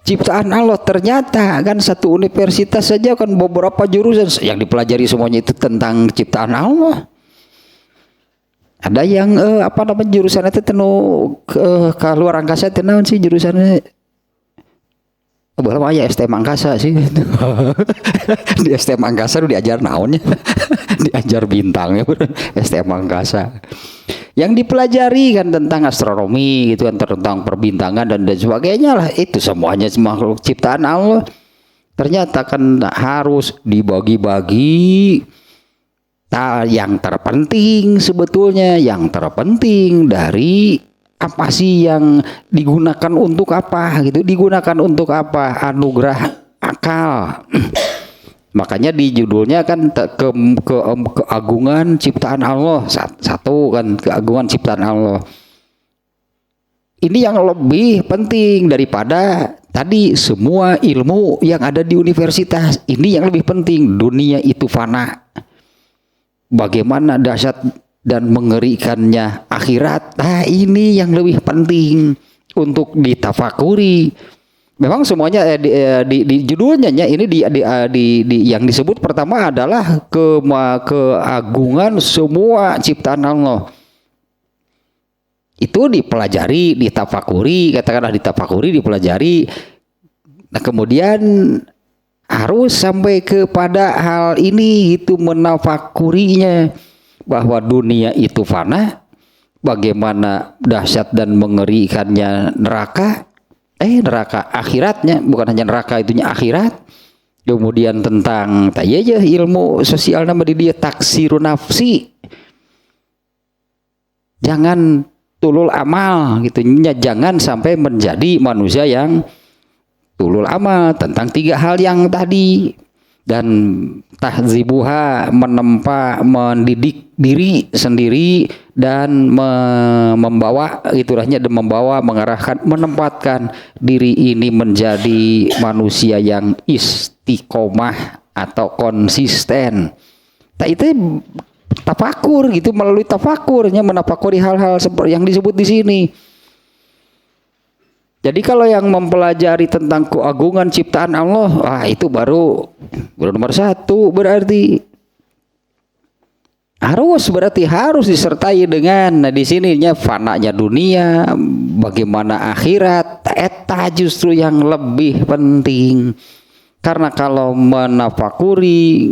ciptaan Allah, ternyata kan satu universitas saja kan beberapa jurusan yang dipelajari semuanya itu tentang ciptaan Allah. Ada yang jurusan itu ke luar angkasa itu naon sih jurusannya? Belum aja STM angkasa sih. Di STM angkasa diajar naonnya? Diajar bintangnya STM angkasa. Yang dipelajari kan tentang astronomi gitu kan, tentang perbintangan dan sebagainya lah, itu semuanya makhluk ciptaan Allah. Ternyata kan harus dibagi-bagi. Yang terpenting sebetulnya, yang terpenting dari apa sih yang digunakan untuk apa gitu, digunakan untuk apa? Anugerah akal. Makanya di judulnya kan keagungan ciptaan Allah, satu kan, keagungan ciptaan Allah. Ini yang lebih penting daripada tadi semua ilmu yang ada di universitas. Ini yang lebih penting. Dunia itu fana. Bagaimana dahsyat dan mengerikannya akhirat. Nah, ini yang lebih penting untuk ditafakuri. Memang semuanya di judulnya ini yang disebut pertama adalah keagungan semua ciptaan Allah. Itu dipelajari, ditafakuri, katakanlah ditafakuri, dipelajari. Nah, kemudian harus sampai kepada hal ini, itu menafakurinya, bahwa dunia itu fana, bagaimana dahsyat dan mengerikannya neraka akhiratnya, bukan hanya neraka, itunya akhirat. Kemudian tentang aja ilmu sosial nama dia taksirun nafsi, jangan tulul amal gitu, jangan sampai menjadi manusia yang tulul amal, tentang tiga hal yang tadi. Dan tahzibuha, mendidik diri sendiri dan membawa itulahnya, dan mengarahkan, menempatkan diri ini menjadi manusia yang istiqomah atau konsisten. Nah, itu tafakur gitu, melalui tafakurnya menafakuri hal-hal seperti yang disebut di sini. Jadi kalau yang mempelajari tentang keagungan ciptaan Allah, itu baru nomor satu, berarti harus disertai dengan di sininya fananya dunia, bagaimana akhirat. Eta justru yang lebih penting. Karena kalau mempelajari,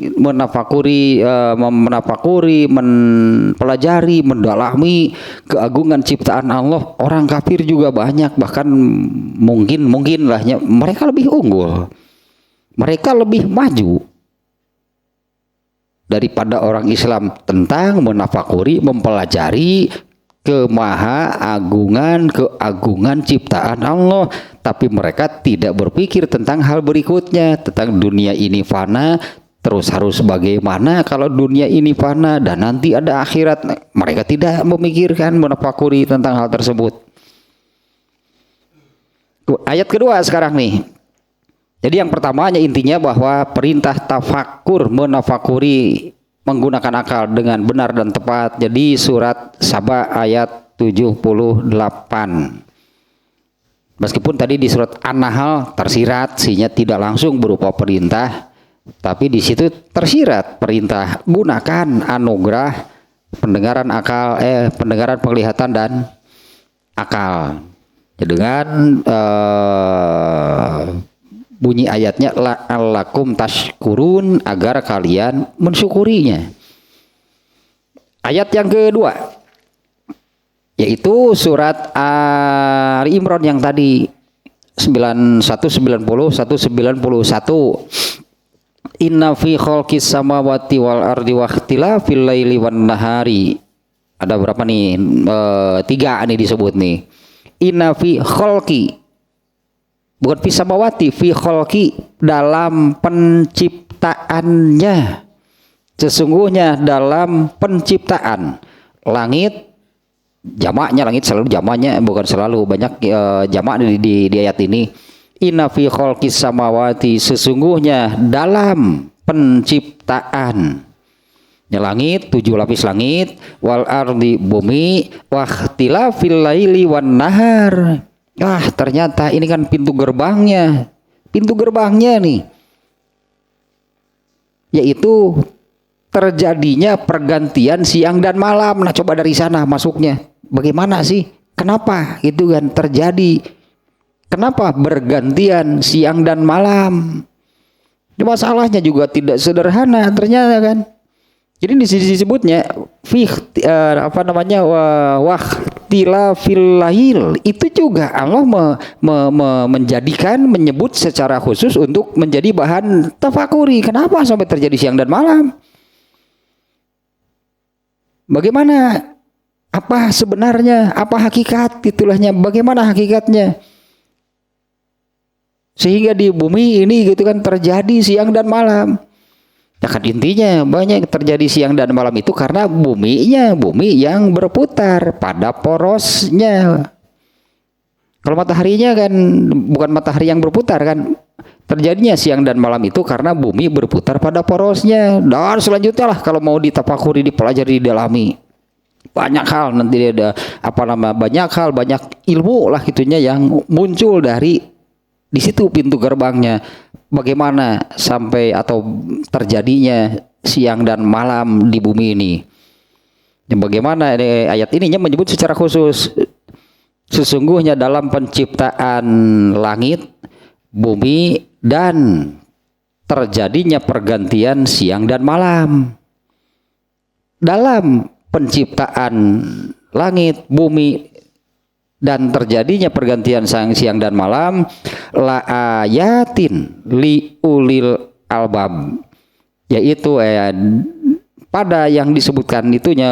mendalami keagungan ciptaan Allah, orang kafir juga banyak, bahkan mungkin lahnya mereka lebih unggul, mereka lebih maju daripada orang Islam tentang menafakuri, mempelajari keagungan ciptaan Allah. Tapi mereka tidak berpikir tentang hal berikutnya, tentang dunia ini fana, terus harus bagaimana kalau dunia ini fana dan nanti ada akhirat. Mereka tidak memikirkan, menafakuri tentang hal tersebut. Ayat kedua sekarang nih. Jadi yang pertamanya intinya bahwa perintah tafakur, menafakuri, menggunakan akal dengan benar dan tepat. Jadi surat Saba ayat 78. Meskipun tadi di surat An-Nahl tersirat, sehingga tidak langsung berupa perintah, tapi di situ tersirat perintah gunakan anugerah pendengaran akal, pendengaran, penglihatan dan akal. Dengan bunyi ayatnya la'allakum tashkurun, agar kalian mensyukurinya. Ayat yang kedua yaitu surat Ali Imran yang tadi 91, 90, 191. Inna fi khalqis samawati wal ardi wa ikhtilafil laili wan nahari. Ada berapa nih? 3 nih disebut nih. Inna fi khalqi, bukan fi samawati, fi khalqi, dalam penciptaannya. Sesungguhnya dalam penciptaan langit, jamaknya langit selalu jamaknya, bukan selalu, banyak jamak di ayat ini. Inna fi khalqis samawati, sesungguhnya dalam penciptaan langit, 7 lapis langit, wal ardi, bumi, wakhtilafil laili wan nahar. Ternyata ini kan pintu gerbangnya nih, yaitu terjadinya pergantian siang dan malam. Nah, coba dari sana masuknya bagaimana sih, kenapa gitu kan terjadi, kenapa bergantian siang dan malam. Masalahnya juga tidak sederhana ternyata kan. Jadi di sini disebutnya apa namanya wahtila fil lail, itu juga Allah menjadikan, menyebut secara khusus untuk menjadi bahan tafakuri. Kenapa sampai terjadi siang dan malam? Bagaimana? Apa sebenarnya? Apa hakikat itulahnya? Bagaimana hakikatnya? Sehingga di bumi ini gitu kan terjadi siang dan malam. Ya kan intinya banyak terjadi siang dan malam itu karena bumi yang berputar pada porosnya. Kalau mataharinya kan bukan matahari yang berputar kan. Terjadinya siang dan malam itu karena bumi berputar pada porosnya. Dan selanjutnya lah kalau mau ditafakuri, dipelajari, didalami. Banyak hal nanti ada banyak ilmu lah gitunya yang muncul dari di situ pintu gerbangnya. Bagaimana sampai atau terjadinya siang dan malam di bumi ini. Dan bagaimana ayat ininya menyebut secara khusus, sesungguhnya dalam penciptaan langit, bumi, dan terjadinya pergantian siang dan malam. Dalam penciptaan langit, bumi, dan terjadinya pergantian siang dan malam, la ayatin li ulil albab, yaitu pada yang disebutkan itunya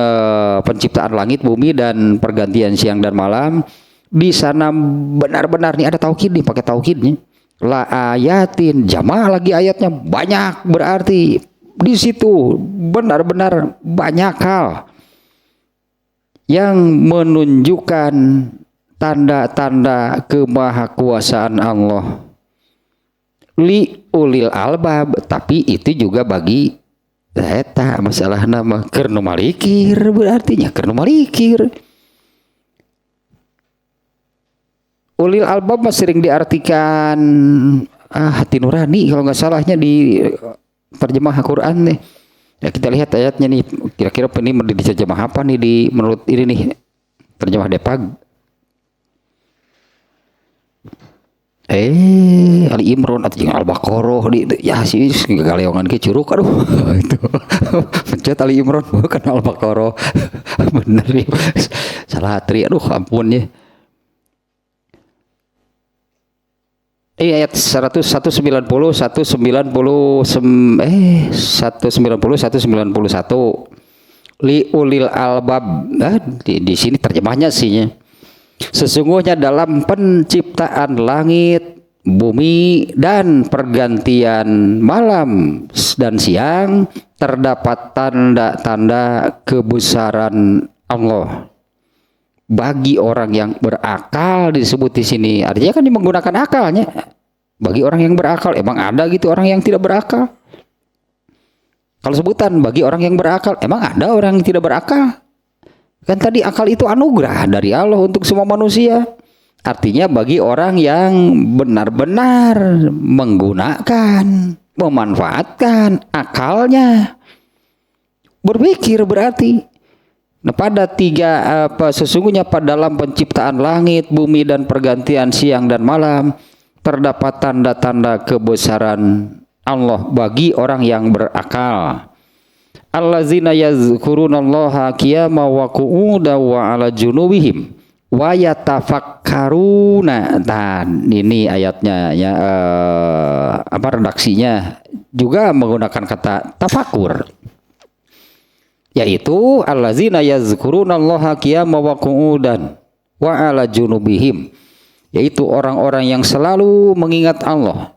penciptaan langit, bumi, dan pergantian siang dan malam, di sana benar-benar nih ada taukid nih, pakai taukid nih. La ayatin, jamaah lagi ayatnya banyak, berarti di situ benar-benar banyak hal yang menunjukkan tanda-tanda kemahakuasaan Allah. Li ulil albab, tapi itu juga bagi eta masalah nama kernu malikir, berartinya kernu malikir. Ulil albab sering diartikan hati nurani kalau nggak salahnya di terjemah Al-Quran nih. Ya kita lihat ayatnya nih, kira-kira ini diterjemah apa nih di menurut ini nih terjemah Depag. Ali Imran atau Al-Baqarah ya sih galeongan ke curug aduh itu pencet Ali Imran bukan Al-Baqarah bener ya salah tri aduh ampun ya. Ayat 190 191 li ulil albab. Di sini terjemahnya sihnya, sesungguhnya dalam penciptaan langit, bumi, dan pergantian malam dan siang terdapat tanda-tanda kebesaran Allah. Bagi orang yang berakal disebut di sini, artinya kan dia menggunakan akalnya. Bagi orang yang berakal, emang ada gitu orang yang tidak berakal? Kalau sebutan bagi orang yang berakal, emang ada orang yang tidak berakal? Kan tadi akal itu anugerah dari Allah untuk semua manusia. Artinya bagi orang yang benar-benar menggunakan, memanfaatkan akalnya, berpikir berarti. Nah, pada sesungguhnya pada dalam penciptaan langit, bumi, dan pergantian siang dan malam terdapat tanda-tanda kebesaran Allah bagi orang yang berakal. Allazina yazkurunallaha qiyaman wa qu'udan wa 'ala junubihim wa yatafakkaruna. Dan ini ayatnya ya redaksinya juga menggunakan kata tafakur, yaitu allazina yazkurunallaha qiyaman wa qu'udan wa 'ala junubihim, yaitu orang-orang yang selalu mengingat Allah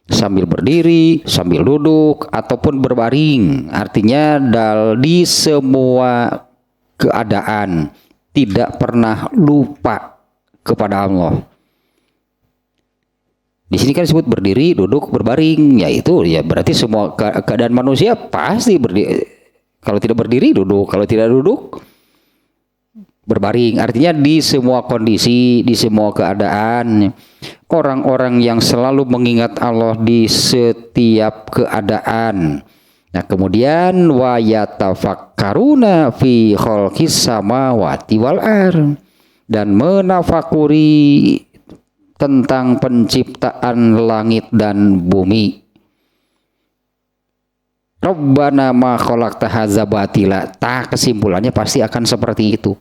sambil berdiri, sambil duduk, ataupun berbaring. Artinya di semua keadaan tidak pernah lupa kepada Allah. Di sini kan disebut berdiri, duduk, berbaring, yaitu ya berarti semua keadaan manusia pasti berdiri. Kalau tidak berdiri, duduk. Kalau tidak duduk, berbaring. Artinya di semua kondisi, di semua keadaan, orang-orang yang selalu mengingat Allah di setiap keadaan. Nah, kemudian wa yatafakkaruna fi khalqis samawati wal ardh, dan menafakuri tentang penciptaan langit dan bumi. Rabbana ma khalaqta hadza batila. Kesimpulannya pasti akan seperti itu.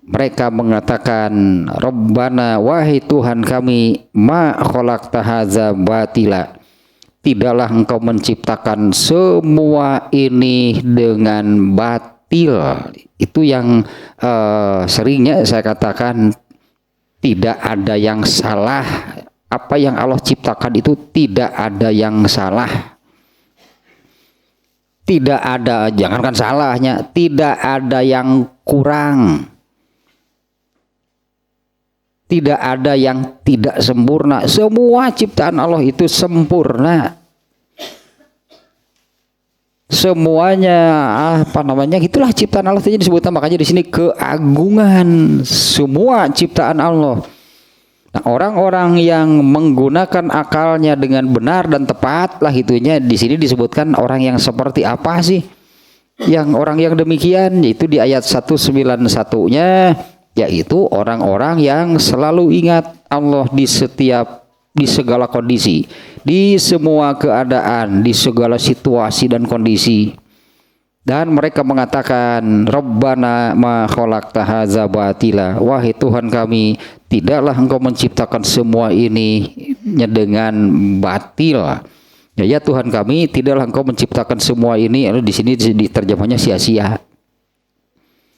Mereka mengatakan, Rabbana, wahai Tuhan kami, ma khalaqta hadza batila. Tidaklah engkau menciptakan semua ini dengan batil. Itu yang seringnya saya katakan, tidak ada yang salah. Apa yang Allah ciptakan itu tidak ada yang salah. Tidak ada, jangankan salahnya, tidak ada yang kurang. Tidak ada yang tidak sempurna. Semua ciptaan Allah itu sempurna. Semuanya itulah ciptaan Allah, itu disebutkan makanya di sini keagungan semua ciptaan Allah. Nah, orang-orang yang menggunakan akalnya dengan benar dan tepat lah itunya, di sini disebutkan orang yang seperti apa sih? Yang orang yang demikian, yaitu di ayat 191-nya, yaitu orang-orang yang selalu ingat Allah di segala kondisi, di semua keadaan, di segala situasi dan kondisi. Dan mereka mengatakan, Rabbana ma khalaqta hadza batila. Wahai Tuhan kami, tidaklah engkau menciptakan semua ini dengan batil. Ya Tuhan kami, tidaklah engkau menciptakan semua ini. Lalu di sini diterjemahnya sia-sia.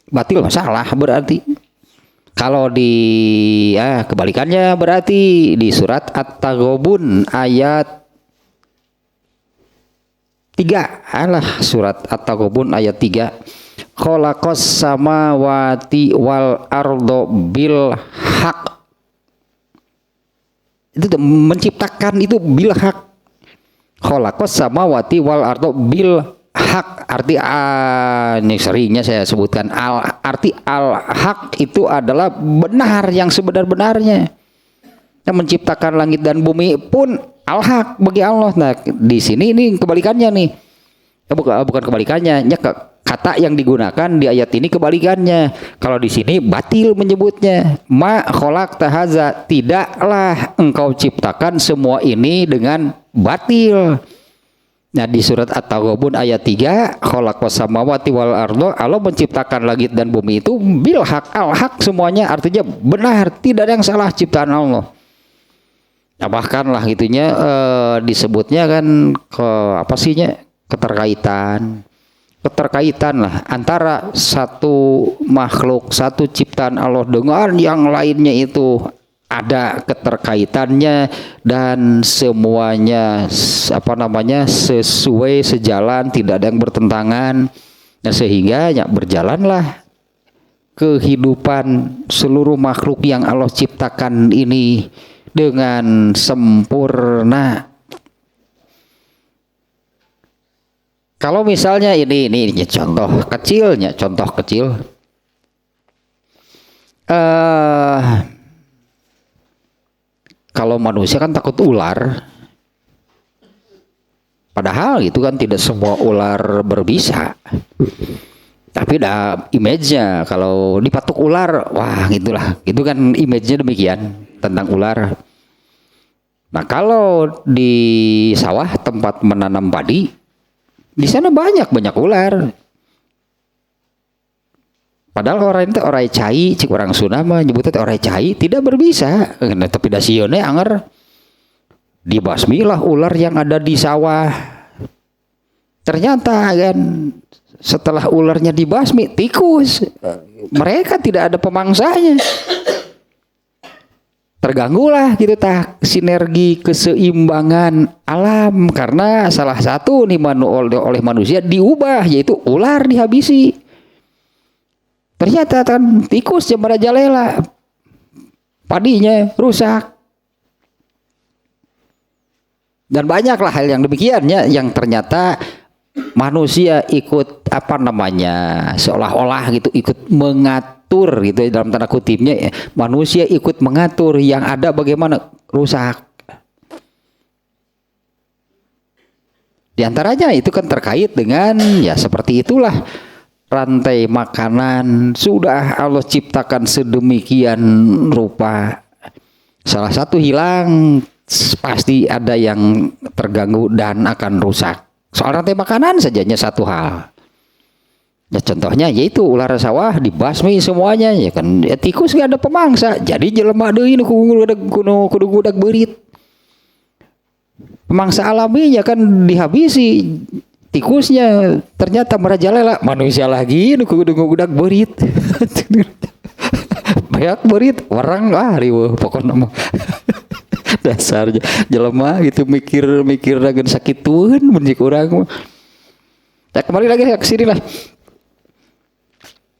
Batil salah berarti. Kalau di kebalikannya berarti di surat At-Taghabun ayat 3. Surat At-Taghabun ayat 3. Khalaqas samawati wal ardo bil haq. Itu menciptakan itu bil haq. Khalaqas samawati wal ardo bil haq. Arti ini seringnya saya sebutkan arti al-haq itu adalah benar, yang sebenar-benarnya. Yang menciptakan langit dan bumi pun al-haq bagi Allah. Nah, di sini ini kebalikannya nih. Bukan kebalikannya, kata yang digunakan di ayat ini kebalikannya. Kalau di sini batil menyebutnya. Ma khalaqta hadza, tidaklah engkau ciptakan semua ini dengan batil. Nah, di surat At-Taghabun ayat 3, khalaqas samawati wal ardo, Allah menciptakan langit dan bumi itu bil haq, al-haq semuanya, artinya benar, tidak ada yang salah ciptaan Allah. Nah, bahkan lah gitunya disebutnya kan keterkaitan lah antara satu makhluk, satu ciptaan Allah dengan yang lainnya itu ada keterkaitannya dan semuanya sesuai, sejalan, tidak ada yang bertentangan. Nah, sehingga berjalanlah kehidupan seluruh makhluk yang Allah ciptakan ini dengan sempurna. Kalau misalnya ini contoh kecil. Kalau manusia kan takut ular. Padahal itu kan tidak semua ular berbisa. Tapi image-nya kalau dipatuk ular, wah gitulah. Itu kan image-nya demikian tentang ular. Nah, kalau di sawah tempat menanam padi, di sana banyak ular. Padahal orang itu orang cai, cik orang Sunda mah nyebutnya orang cai, tidak berbisa. Tapi dasione anger dibasmilah ular yang ada di sawah. Ternyata kan setelah ularnya dibasmi, tikus. Mereka tidak ada pemangsanya. Terganggulah gitu sinergi keseimbangan alam karena salah satu nih oleh manusia diubah, yaitu ular dihabisi. Ternyata kan tikus yang merajalela, padinya rusak. Dan banyaklah hal yang demikiannya yang ternyata manusia ikut seolah-olah gitu ikut mengatur gitu dalam tanda kutipnya, manusia ikut mengatur yang ada bagaimana rusak. Di antaranya itu kan terkait dengan seperti itulah rantai makanan sudah Allah ciptakan sedemikian rupa. Salah satu hilang pasti ada yang terganggu dan akan rusak. Soal rantai makanan sajanya satu hal. Ya contohnya yaitu ular sawah dibasmi semuanya ya kan. Ya, tikus gak ada pemangsa. Jadi jelema deui nu kudu budak beurit. Pemangsa alaminya kan dihabisi tikusnya, ternyata merajalela manusia lagi nu kudu budak beurit. Banyak beurit orang riweuh pokona mah. Dasarnya jelema gitu mikir ragen sakitueun mun cik urang mah. Nah, kembali lagi ke sini lah.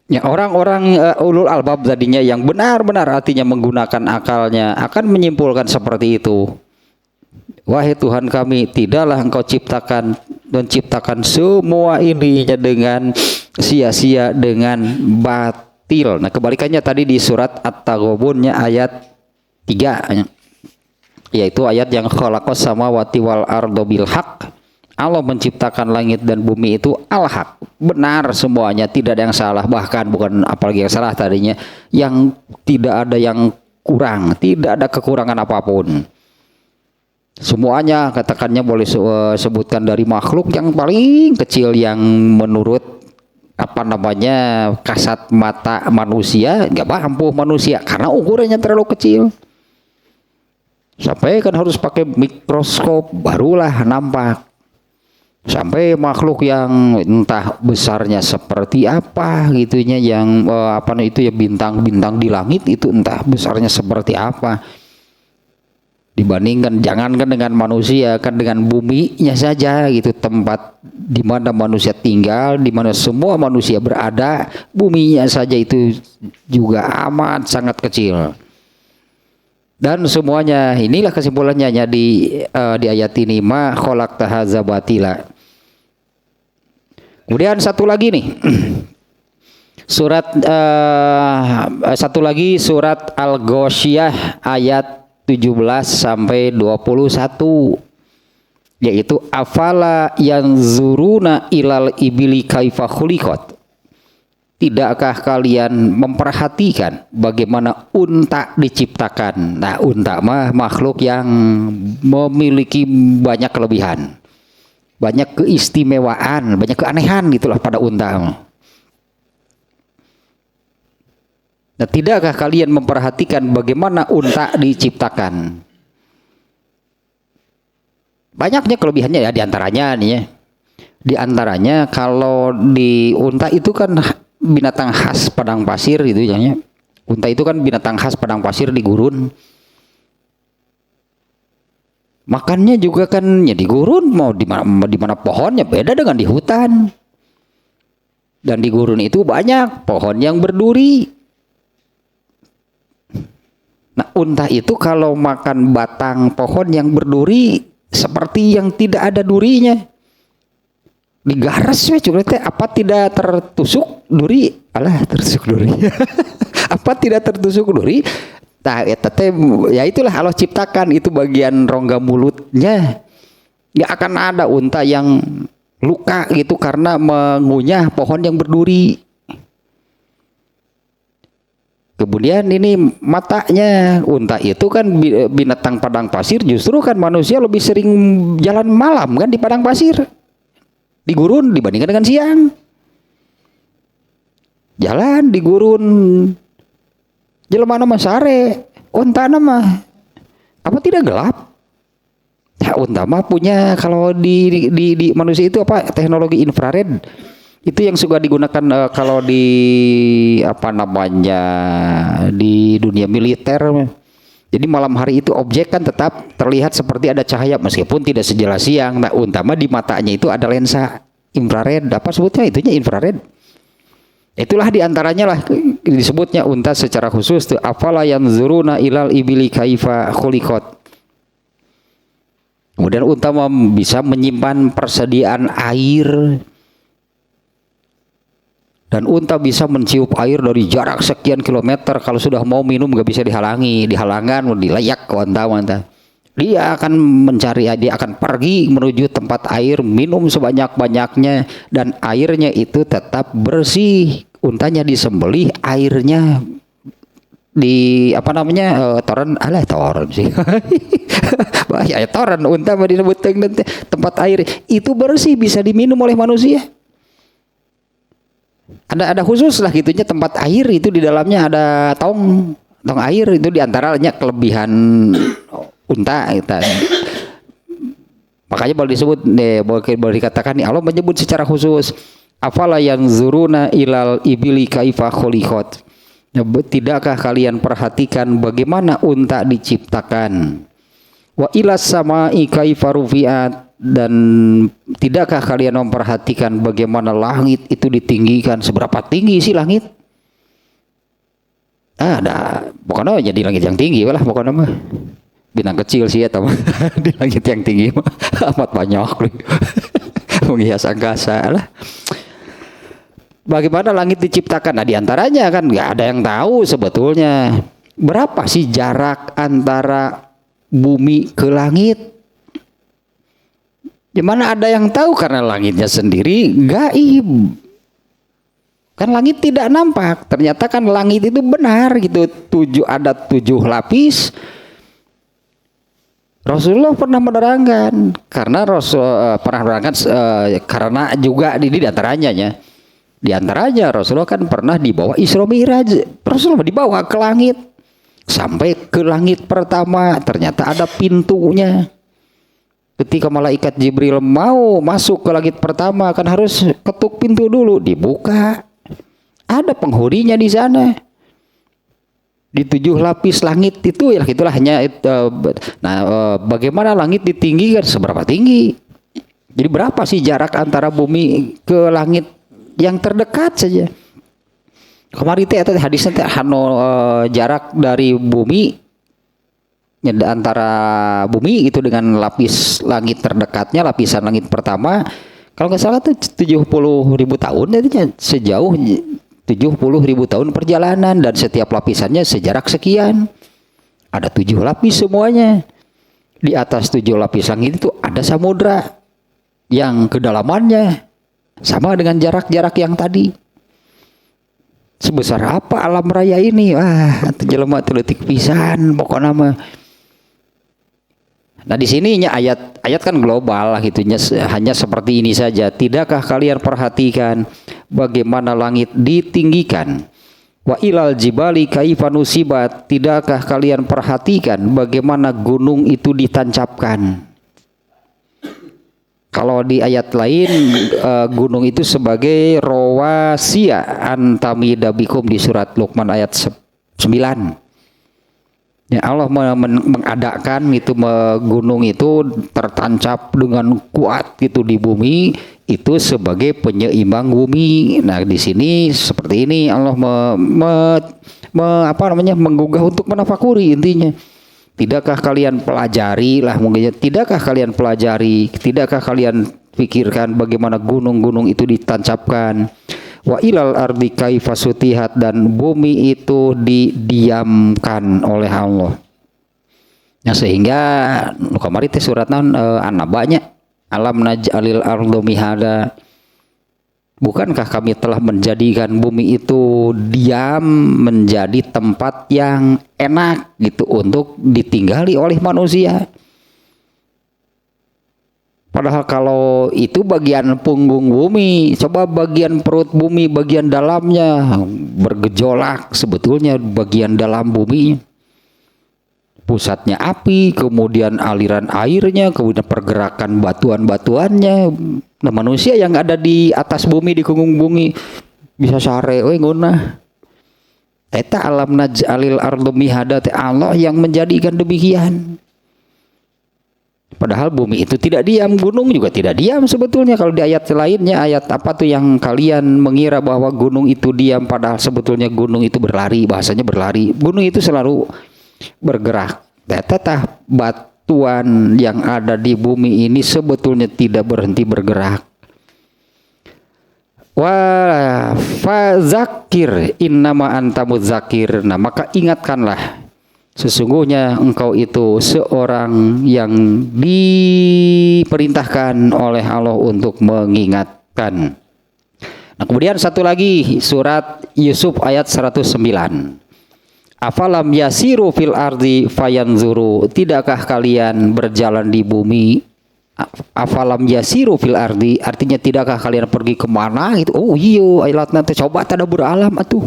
Ya, orang-orang ulul albab tadinya yang benar-benar artinya menggunakan akalnya akan menyimpulkan seperti itu. Wahai Tuhan kami, tidaklah Engkau menciptakan semua ini dengan sia-sia, dengan batil. Nah, kebalikannya tadi di surat At-Taghabun ayat 3, yaitu ayat yang khalaqas samawati wal arda bil haqq. Allah menciptakan langit dan bumi itu al-haq, benar semuanya, tidak ada yang salah, bahkan bukan apalagi yang salah tadinya, yang tidak ada yang kurang, tidak ada kekurangan apapun. Semuanya katakannya boleh sebutkan dari makhluk yang paling kecil yang menurut kasat mata manusia nggak mampu manusia karena ukurannya terlalu kecil. Sampai kan harus pakai mikroskop barulah nampak. Sampai makhluk yang entah besarnya seperti apa gitunya, yang itu ya bintang-bintang di langit itu entah besarnya seperti apa. Dibandingkan jangankan dengan manusia, kan dengan buminya saja gitu, tempat di mana manusia tinggal, di mana semua manusia berada, buminya saja itu juga amat sangat kecil. Dan semuanya inilah kesimpulannya di ayat ini, ma khalaqta hadza batila. Kemudian satu lagi nih. Satu lagi surat Al-Ghasyiyah ayat 17 sampai 21, yaitu afala yanzuruna ilal ibili kaifa khuliqat. Tidakkah kalian memperhatikan bagaimana unta diciptakan? Nah, unta mah makhluk yang memiliki banyak kelebihan, banyak keistimewaan, banyak keanehan gitulah pada unta. Nah, tidakkah kalian memperhatikan bagaimana unta diciptakan? Banyaknya kelebihannya ya, diantaranya nih ya. Diantaranya kalau di unta itu kan binatang khas padang pasir gitu ya. Unta itu kan binatang khas padang pasir di gurun. Makannya juga kan ya di gurun, mau di mana pohonnya beda dengan di hutan. Dan di gurun itu banyak pohon yang berduri. Nah, unta itu kalau makan batang pohon yang berduri seperti yang tidak ada durinya. Digaras we cukup teh, apa tidak tertusuk duri? Alah, tertusuk duri. Apa tidak tertusuk duri? Nah, ya itulah Allah ciptakan itu bagian rongga mulutnya. Nggak akan ada unta yang luka gitu karena mengunyah pohon yang berduri. Kemudian ini matanya, unta itu kan binatang padang pasir, justru kan manusia lebih sering jalan malam kan di padang pasir, di gurun dibandingkan dengan siang. Jalan di gurun, jelema nama sare, unta nama apa tidak gelap? Ya, unta mah punya kalau di manusia itu apa, teknologi infrared. Itu yang suka digunakan kalau di di dunia militer. Jadi malam hari itu objek kan tetap terlihat seperti ada cahaya meskipun tidak sejelas siang. Nah, unta mah di matanya itu ada lensa infrared, apa sebutnya itunya infrared. Itulah diantaranya lah disebutnya unta secara khusus tuh, afala yanzuruna ilal ibili kaifa khuliqat. Kemudian unta bisa menyimpan persediaan air. Dan unta bisa mencium air dari jarak sekian kilometer. Kalau sudah mau minum gak bisa dihalangi, dihalangan, dilayak unta. Dia akan mencari, dia akan pergi menuju tempat air, minum sebanyak-banyaknya, dan airnya itu tetap bersih. Untanya disembelih, airnya di apa namanya toren sih bahaya toren unta mah disebut tempat air itu bersih bisa diminum oleh manusia. Ada khusus lah gitunya tempat air itu di dalamnya ada tong air itu diantaranya kelebihan unta itu. Makanya boleh disebut boleh dikatakan nih Allah menyebut secara khusus afala yanzuruna ilal ibili kaifa khuliqat. Tidakkah kalian perhatikan bagaimana unta diciptakan? Wa ilas samai kaifa rufi'at, dan tidakkah kalian memperhatikan bagaimana langit itu ditinggikan? Seberapa tinggi sih langit? Ada pokoknya jadi langit yang tinggi lah pokoknya mah. Bintang kecil sih ya teman di langit yang tinggi mah amat banyak menghias angkasa lah. Bagaimana langit diciptakan? Nah diantaranya kan nggak ada yang tahu sebetulnya berapa sih jarak antara bumi ke langit. Gimana ada yang tahu karena langitnya sendiri gaib. Kan langit tidak nampak. Ternyata kan langit itu benar gitu. Ada 7 lapis. Rasulullah pernah menerangkan karena karena juga di antaranya ya. Di antaranya Rasulullah kan pernah dibawa Isra Mi'raj. Rasulullah dibawa ke langit sampai ke langit pertama, ternyata ada pintunya. Ketika malaikat Jibril mau masuk ke langit pertama kan harus ketuk pintu dulu, dibuka. Ada penghuninya di sana. Di 7 lapis langit itu ya itulah hanya bagaimana langit ditinggikan seberapa tinggi. Jadi berapa sih jarak antara bumi ke langit yang terdekat saja. Kemarin itu hadisnya jarak dari bumi antara bumi itu dengan lapis langit terdekatnya, lapisan langit pertama kalau nggak salah itu 70.000 tahun, jadinya sejauh 70.000 tahun perjalanan dan setiap lapisannya sejarak sekian. Ada 7 lapis semuanya. Di atas 7 lapis langit itu ada samudra yang kedalamannya sama dengan jarak-jarak yang tadi. Sebesar apa alam raya ini? Wah, jelema teletik pisan pokoknya mah. Nah di sininya ayat kan global lah gitunya, hanya seperti ini saja. Tidakkah kalian perhatikan bagaimana langit ditinggikan? Wa ilal jibali kaifa nusibat, tidakkah kalian perhatikan bagaimana gunung itu ditancapkan? Kalau di ayat lain gunung itu sebagai rawasiya antamida bikum di surat Luqman ayat 9. Ya Allah mengadakan itu gunung itu tertancap dengan kuat gitu di bumi itu sebagai penyeimbang bumi. Nah di sini seperti ini Allah menggugah untuk menafakuri intinya. Tidakkah kalian pelajari lah mungkin? Tidakkah kalian pelajari? Tidakkah kalian pikirkan bagaimana gunung-gunung itu ditancapkan? Wa ilal ardi kaifa sutihat, dan bumi itu didiamkan oleh Allah. Nah sehingga kemarin teh surat An-Naba'nya alam naj'alil arda mihada. Bukankah kami telah menjadikan bumi itu diam, menjadi tempat yang enak gitu untuk ditinggali oleh manusia. Padahal kalau itu bagian punggung bumi, coba bagian perut bumi, bagian dalamnya bergejolak sebetulnya bagian dalam bumi. Pusatnya api, kemudian aliran airnya, kemudian pergerakan batuan-batuannya. Nah manusia yang ada di atas bumi, di punggung bumi bisa sare we ngunah. Eta alam naj'alil ardu mihada, Allah yang menjadikan demikian. Padahal bumi itu tidak diam, gunung juga tidak diam sebetulnya. Kalau di ayat lainnya, ayat apa tuh yang kalian mengira bahwa gunung itu diam, padahal sebetulnya gunung itu berlari, bahasanya berlari. Gunung itu selalu bergerak. Teteh batuan yang ada di bumi ini sebetulnya tidak berhenti bergerak. Wa fazakir innama anta mudzakir. Nah maka ingatkanlah, sesungguhnya engkau itu seorang yang diperintahkan oleh Allah untuk mengingatkan. Nah kemudian satu lagi surat Yusuf ayat 109. Afalam yasiru fil ardi fayanzuru, tidakkah kalian berjalan di bumi? Afalam yasiru fil ardi, artinya tidakkah kalian pergi kemana gitu. Oh iya, ayatna teh coba tadabbur alam atuh.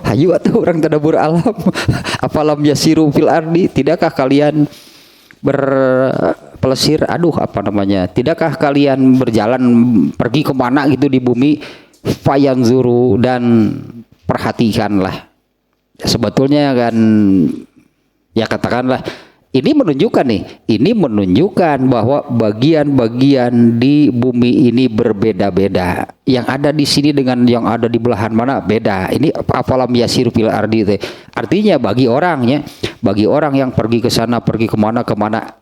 Hayu atuh orang tadabbur alam. Afalam yasiru fil ardi, tidakkah kalian berpelesir, apa namanya, tidakkah kalian berjalan pergi kemana gitu di bumi? Fayanzuru, dan perhatikanlah. Sebetulnya kan ya katakanlah ini menunjukkan bahwa bagian-bagian di bumi ini berbeda-beda. Yang ada di sini dengan yang ada di belahan mana beda. Ini afalam yasiru fil ardi. Artinya bagi orang yang pergi ke sana, pergi kemana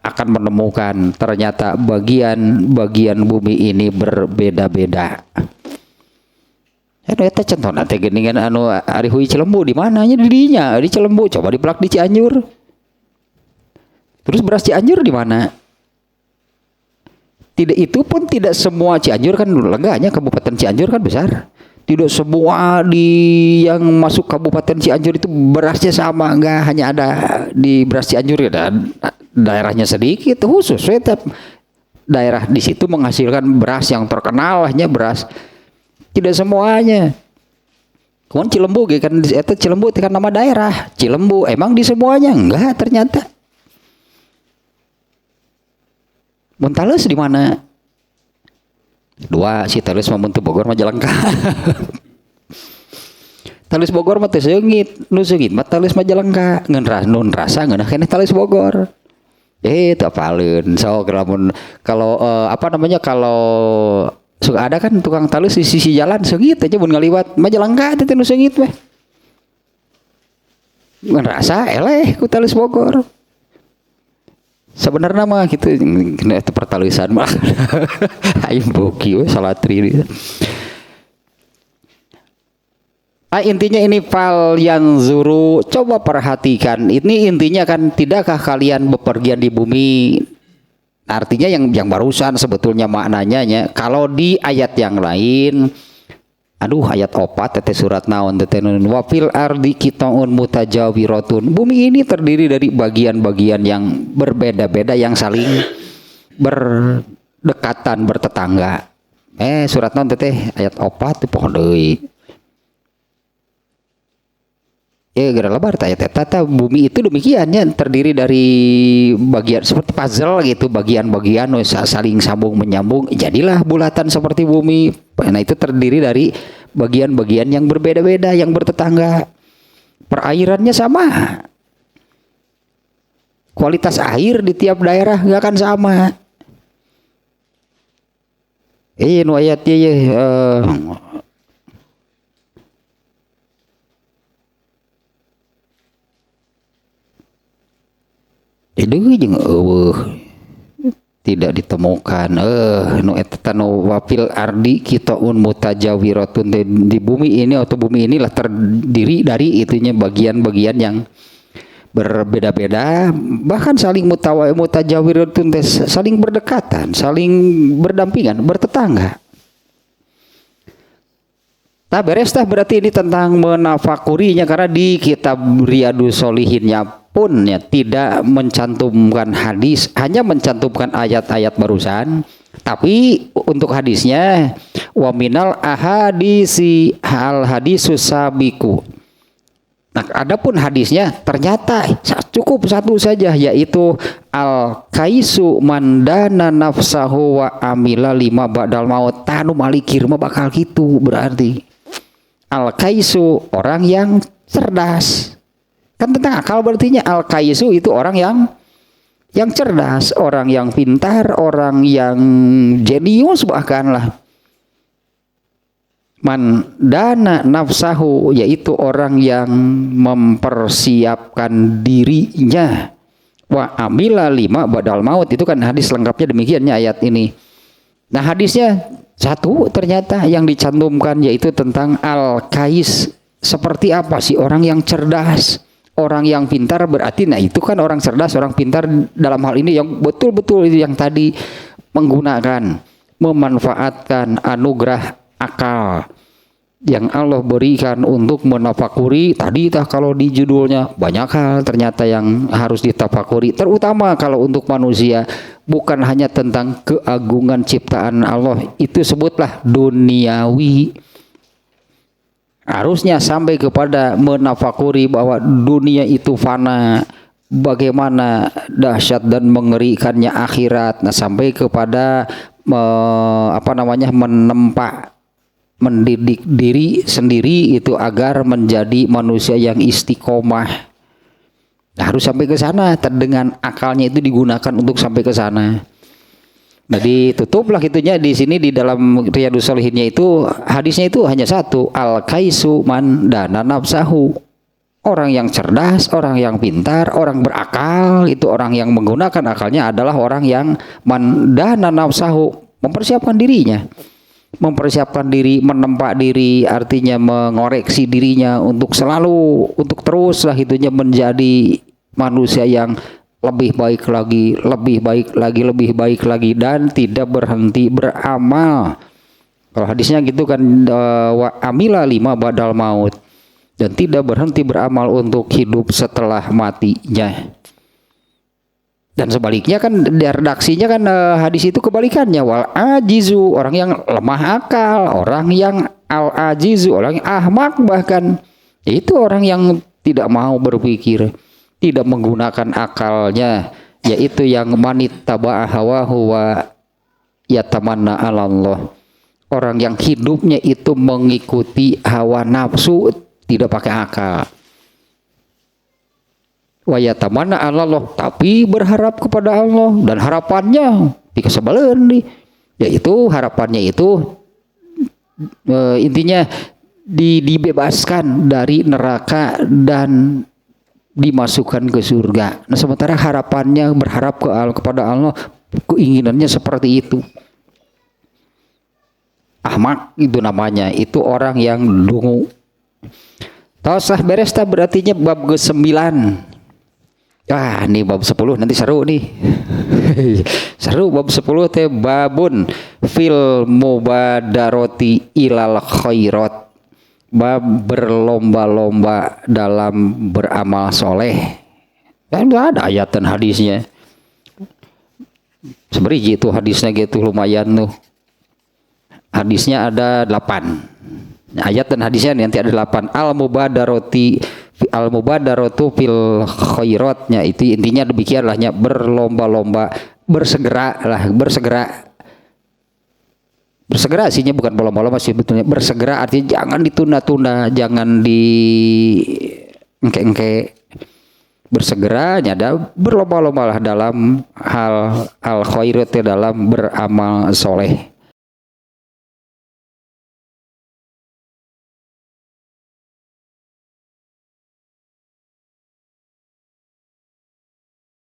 akan menemukan ternyata bagian-bagian bumi ini berbeda-beda. Eta contoh nanti geningan ari hui Cilembu di mananya dirinya di Cilembu, coba dipelak di Cianjur. Terus beras Cianjur di mana? Itu pun tidak semua Cianjur kan lengganya Kabupaten Cianjur kan besar. Tidak semua yang masuk Kabupaten Cianjur itu berasnya sama, enggak hanya ada di beras Cianjur ya, dan daerahnya sedikit khusus. Daerah di situ menghasilkan beras yang terkenal, hanya beras. Tidak semuanya. Kemudian Cilembu kan itu Cilembu itu kan nama daerah. Cilembu emang di semuanya enggak ternyata. Muntales di mana? Dua si Talis mah mun Bogor mah Jalengka. Talis Bogor mah teh seungit, nu seungit mah Talis mah Jalengka. Ngeun rasa ngeunah keneh Talis Bogor. Teu apaleun. So kalau kalau suka ada kan tukang talus di sisi jalan seungit aja mun ngaliwat mah Jalengka teh nu seungit weh. Ngerasa eleh ku Talus Bogor. Sebenarnya mah gitu itu pertalusan mah. Ayo boki we salatri. Intinya ini fal yang zuru, coba perhatikan. Ini intinya kan tidakkah kalian bepergian di bumi? Artinya yang barusan sebetulnya maknanya kalau di ayat yang lain, ayat 4 tete surat naon tete wa fil ardi qita'un mutajawiratun. Bumi ini terdiri dari bagian-bagian yang berbeda-beda yang saling berdekatan, bertetangga. Surat naon tete ayat 4 pohon deui. Gara lebar tata bumi itu demikiannya terdiri dari bagian seperti puzzle gitu, bagian-bagian saling sambung menyambung, jadilah bulatan seperti bumi. Nah itu terdiri dari bagian-bagian yang berbeda-beda, yang bertetangga. Perairannya sama, kualitas air di tiap daerah nggak akan sama. Nu ayatnya jeung tidak ditemukan nu eta nu wafil ardi qita'un mutajawiratun, di bumi ini atau bumi inilah terdiri dari itunya bagian-bagian yang berbeda-beda, bahkan saling mutajawiratun, saling berdekatan, saling berdampingan, bertetangga. Beres berarti ini tentang menafakurinya, karena di kitab Riyadus Sholihinnya pun ya tidak mencantumkan hadis, hanya mencantumkan ayat-ayat barusan. Tapi untuk hadisnya wa minal ahadisi hal hadisus sabiku. Nah, adapun hadisnya ternyata cukup satu saja, yaitu al-kaisu mandana nafsahu wa amila lima ba'dal maut. Tanu malikir mah bakal gitu berarti. Al-kaisu orang yang cerdas. Kan tentang akal berartinya al-kaisu itu orang yang cerdas, orang yang pintar, orang yang jenius bahkan lah. Man dana nafsahu, yaitu orang yang mempersiapkan dirinya. Wa amila lima badal maut, itu kan hadis lengkapnya demikiannya ayat ini. Nah hadisnya satu ternyata yang dicantumkan yaitu tentang al-kais. Seperti apa sih orang yang cerdas, orang yang pintar, berarti nah itu kan orang cerdas, orang pintar dalam hal ini yang betul-betul itu yang tadi memanfaatkan anugerah akal, yang Allah berikan untuk menafakuri tadi kalau di judulnya banyak hal ternyata yang harus ditafakuri, terutama kalau untuk manusia bukan hanya tentang keagungan ciptaan Allah, itu sebutlah duniawi, harusnya sampai kepada menafakuri bahwa dunia itu fana, bagaimana dahsyat dan mengerikannya akhirat. Nah, sampai kepada menempa, mendidik diri sendiri itu agar menjadi manusia yang istiqomah. Nah, harus sampai ke sana, dengan akalnya itu digunakan untuk sampai ke sana. Nah, ditutuplah itunya di sini di dalam Riyadhus Shalihinnya itu hadisnya itu hanya satu, al-kaisu man dana nafsahu. Orang yang cerdas, orang yang pintar, orang berakal, itu orang yang menggunakan akalnya adalah orang yang man dana nafsahu, mempersiapkan dirinya. Mempersiapkan diri, menempa diri, artinya mengoreksi dirinya untuk selalu, untuk teruslah itunya menjadi manusia yang lebih baik lagi, lebih baik lagi, lebih baik lagi, dan tidak berhenti beramal. Kalau hadisnya gitu kan, wa amila lima badal maut, dan tidak berhenti beramal untuk hidup setelah matinya. Dan sebaliknya kan di redaksinya kan hadis itu kebalikannya, wal ajizu, orang yang lemah akal, orang yang al ajizu, orang yang ahmak, bahkan itu orang yang tidak mau berpikir, tidak menggunakan akalnya, yaitu yang manittaba'a hawahu wa yatamanna 'ala Allah. Orang yang hidupnya itu mengikuti hawa nafsu, tidak pakai akal. Wa yatamanna 'ala Allah, tapi berharap kepada Allah, dan harapannya dikasebaleun nih, yaitu harapannya itu intinya dibebaskan dari neraka dan dimasukkan ke surga. Nah, sementara harapannya berharap kepada Allah, keinginannya seperti itu. Ahmak itu namanya, itu orang yang dungu. Tausah beres tak berartinya bab ke-9. Ini bab 10 nanti seru nih. Seru bab 10 teh babun fil mubadaroti ilal khairat. Bab berlomba-lomba dalam beramal soleh. Kan ada ayat dan hadisnya. Sebenarnya gitu hadisnya gitu lumayan tuh. Hadisnya ada 8. Ayat dan hadisnya nanti ada 8. Al-mubadaratu fil khairatnya itu intinya demikianlah, berlomba-lomba, bersegera sihnya, bukan berlomba-lomba sih betulnya, bersegera artinya jangan ditunda-tunda, jangan di engke-engke, bersegeranya ada berlomba-lombalah dalam hal al khairat, dalam beramal soleh.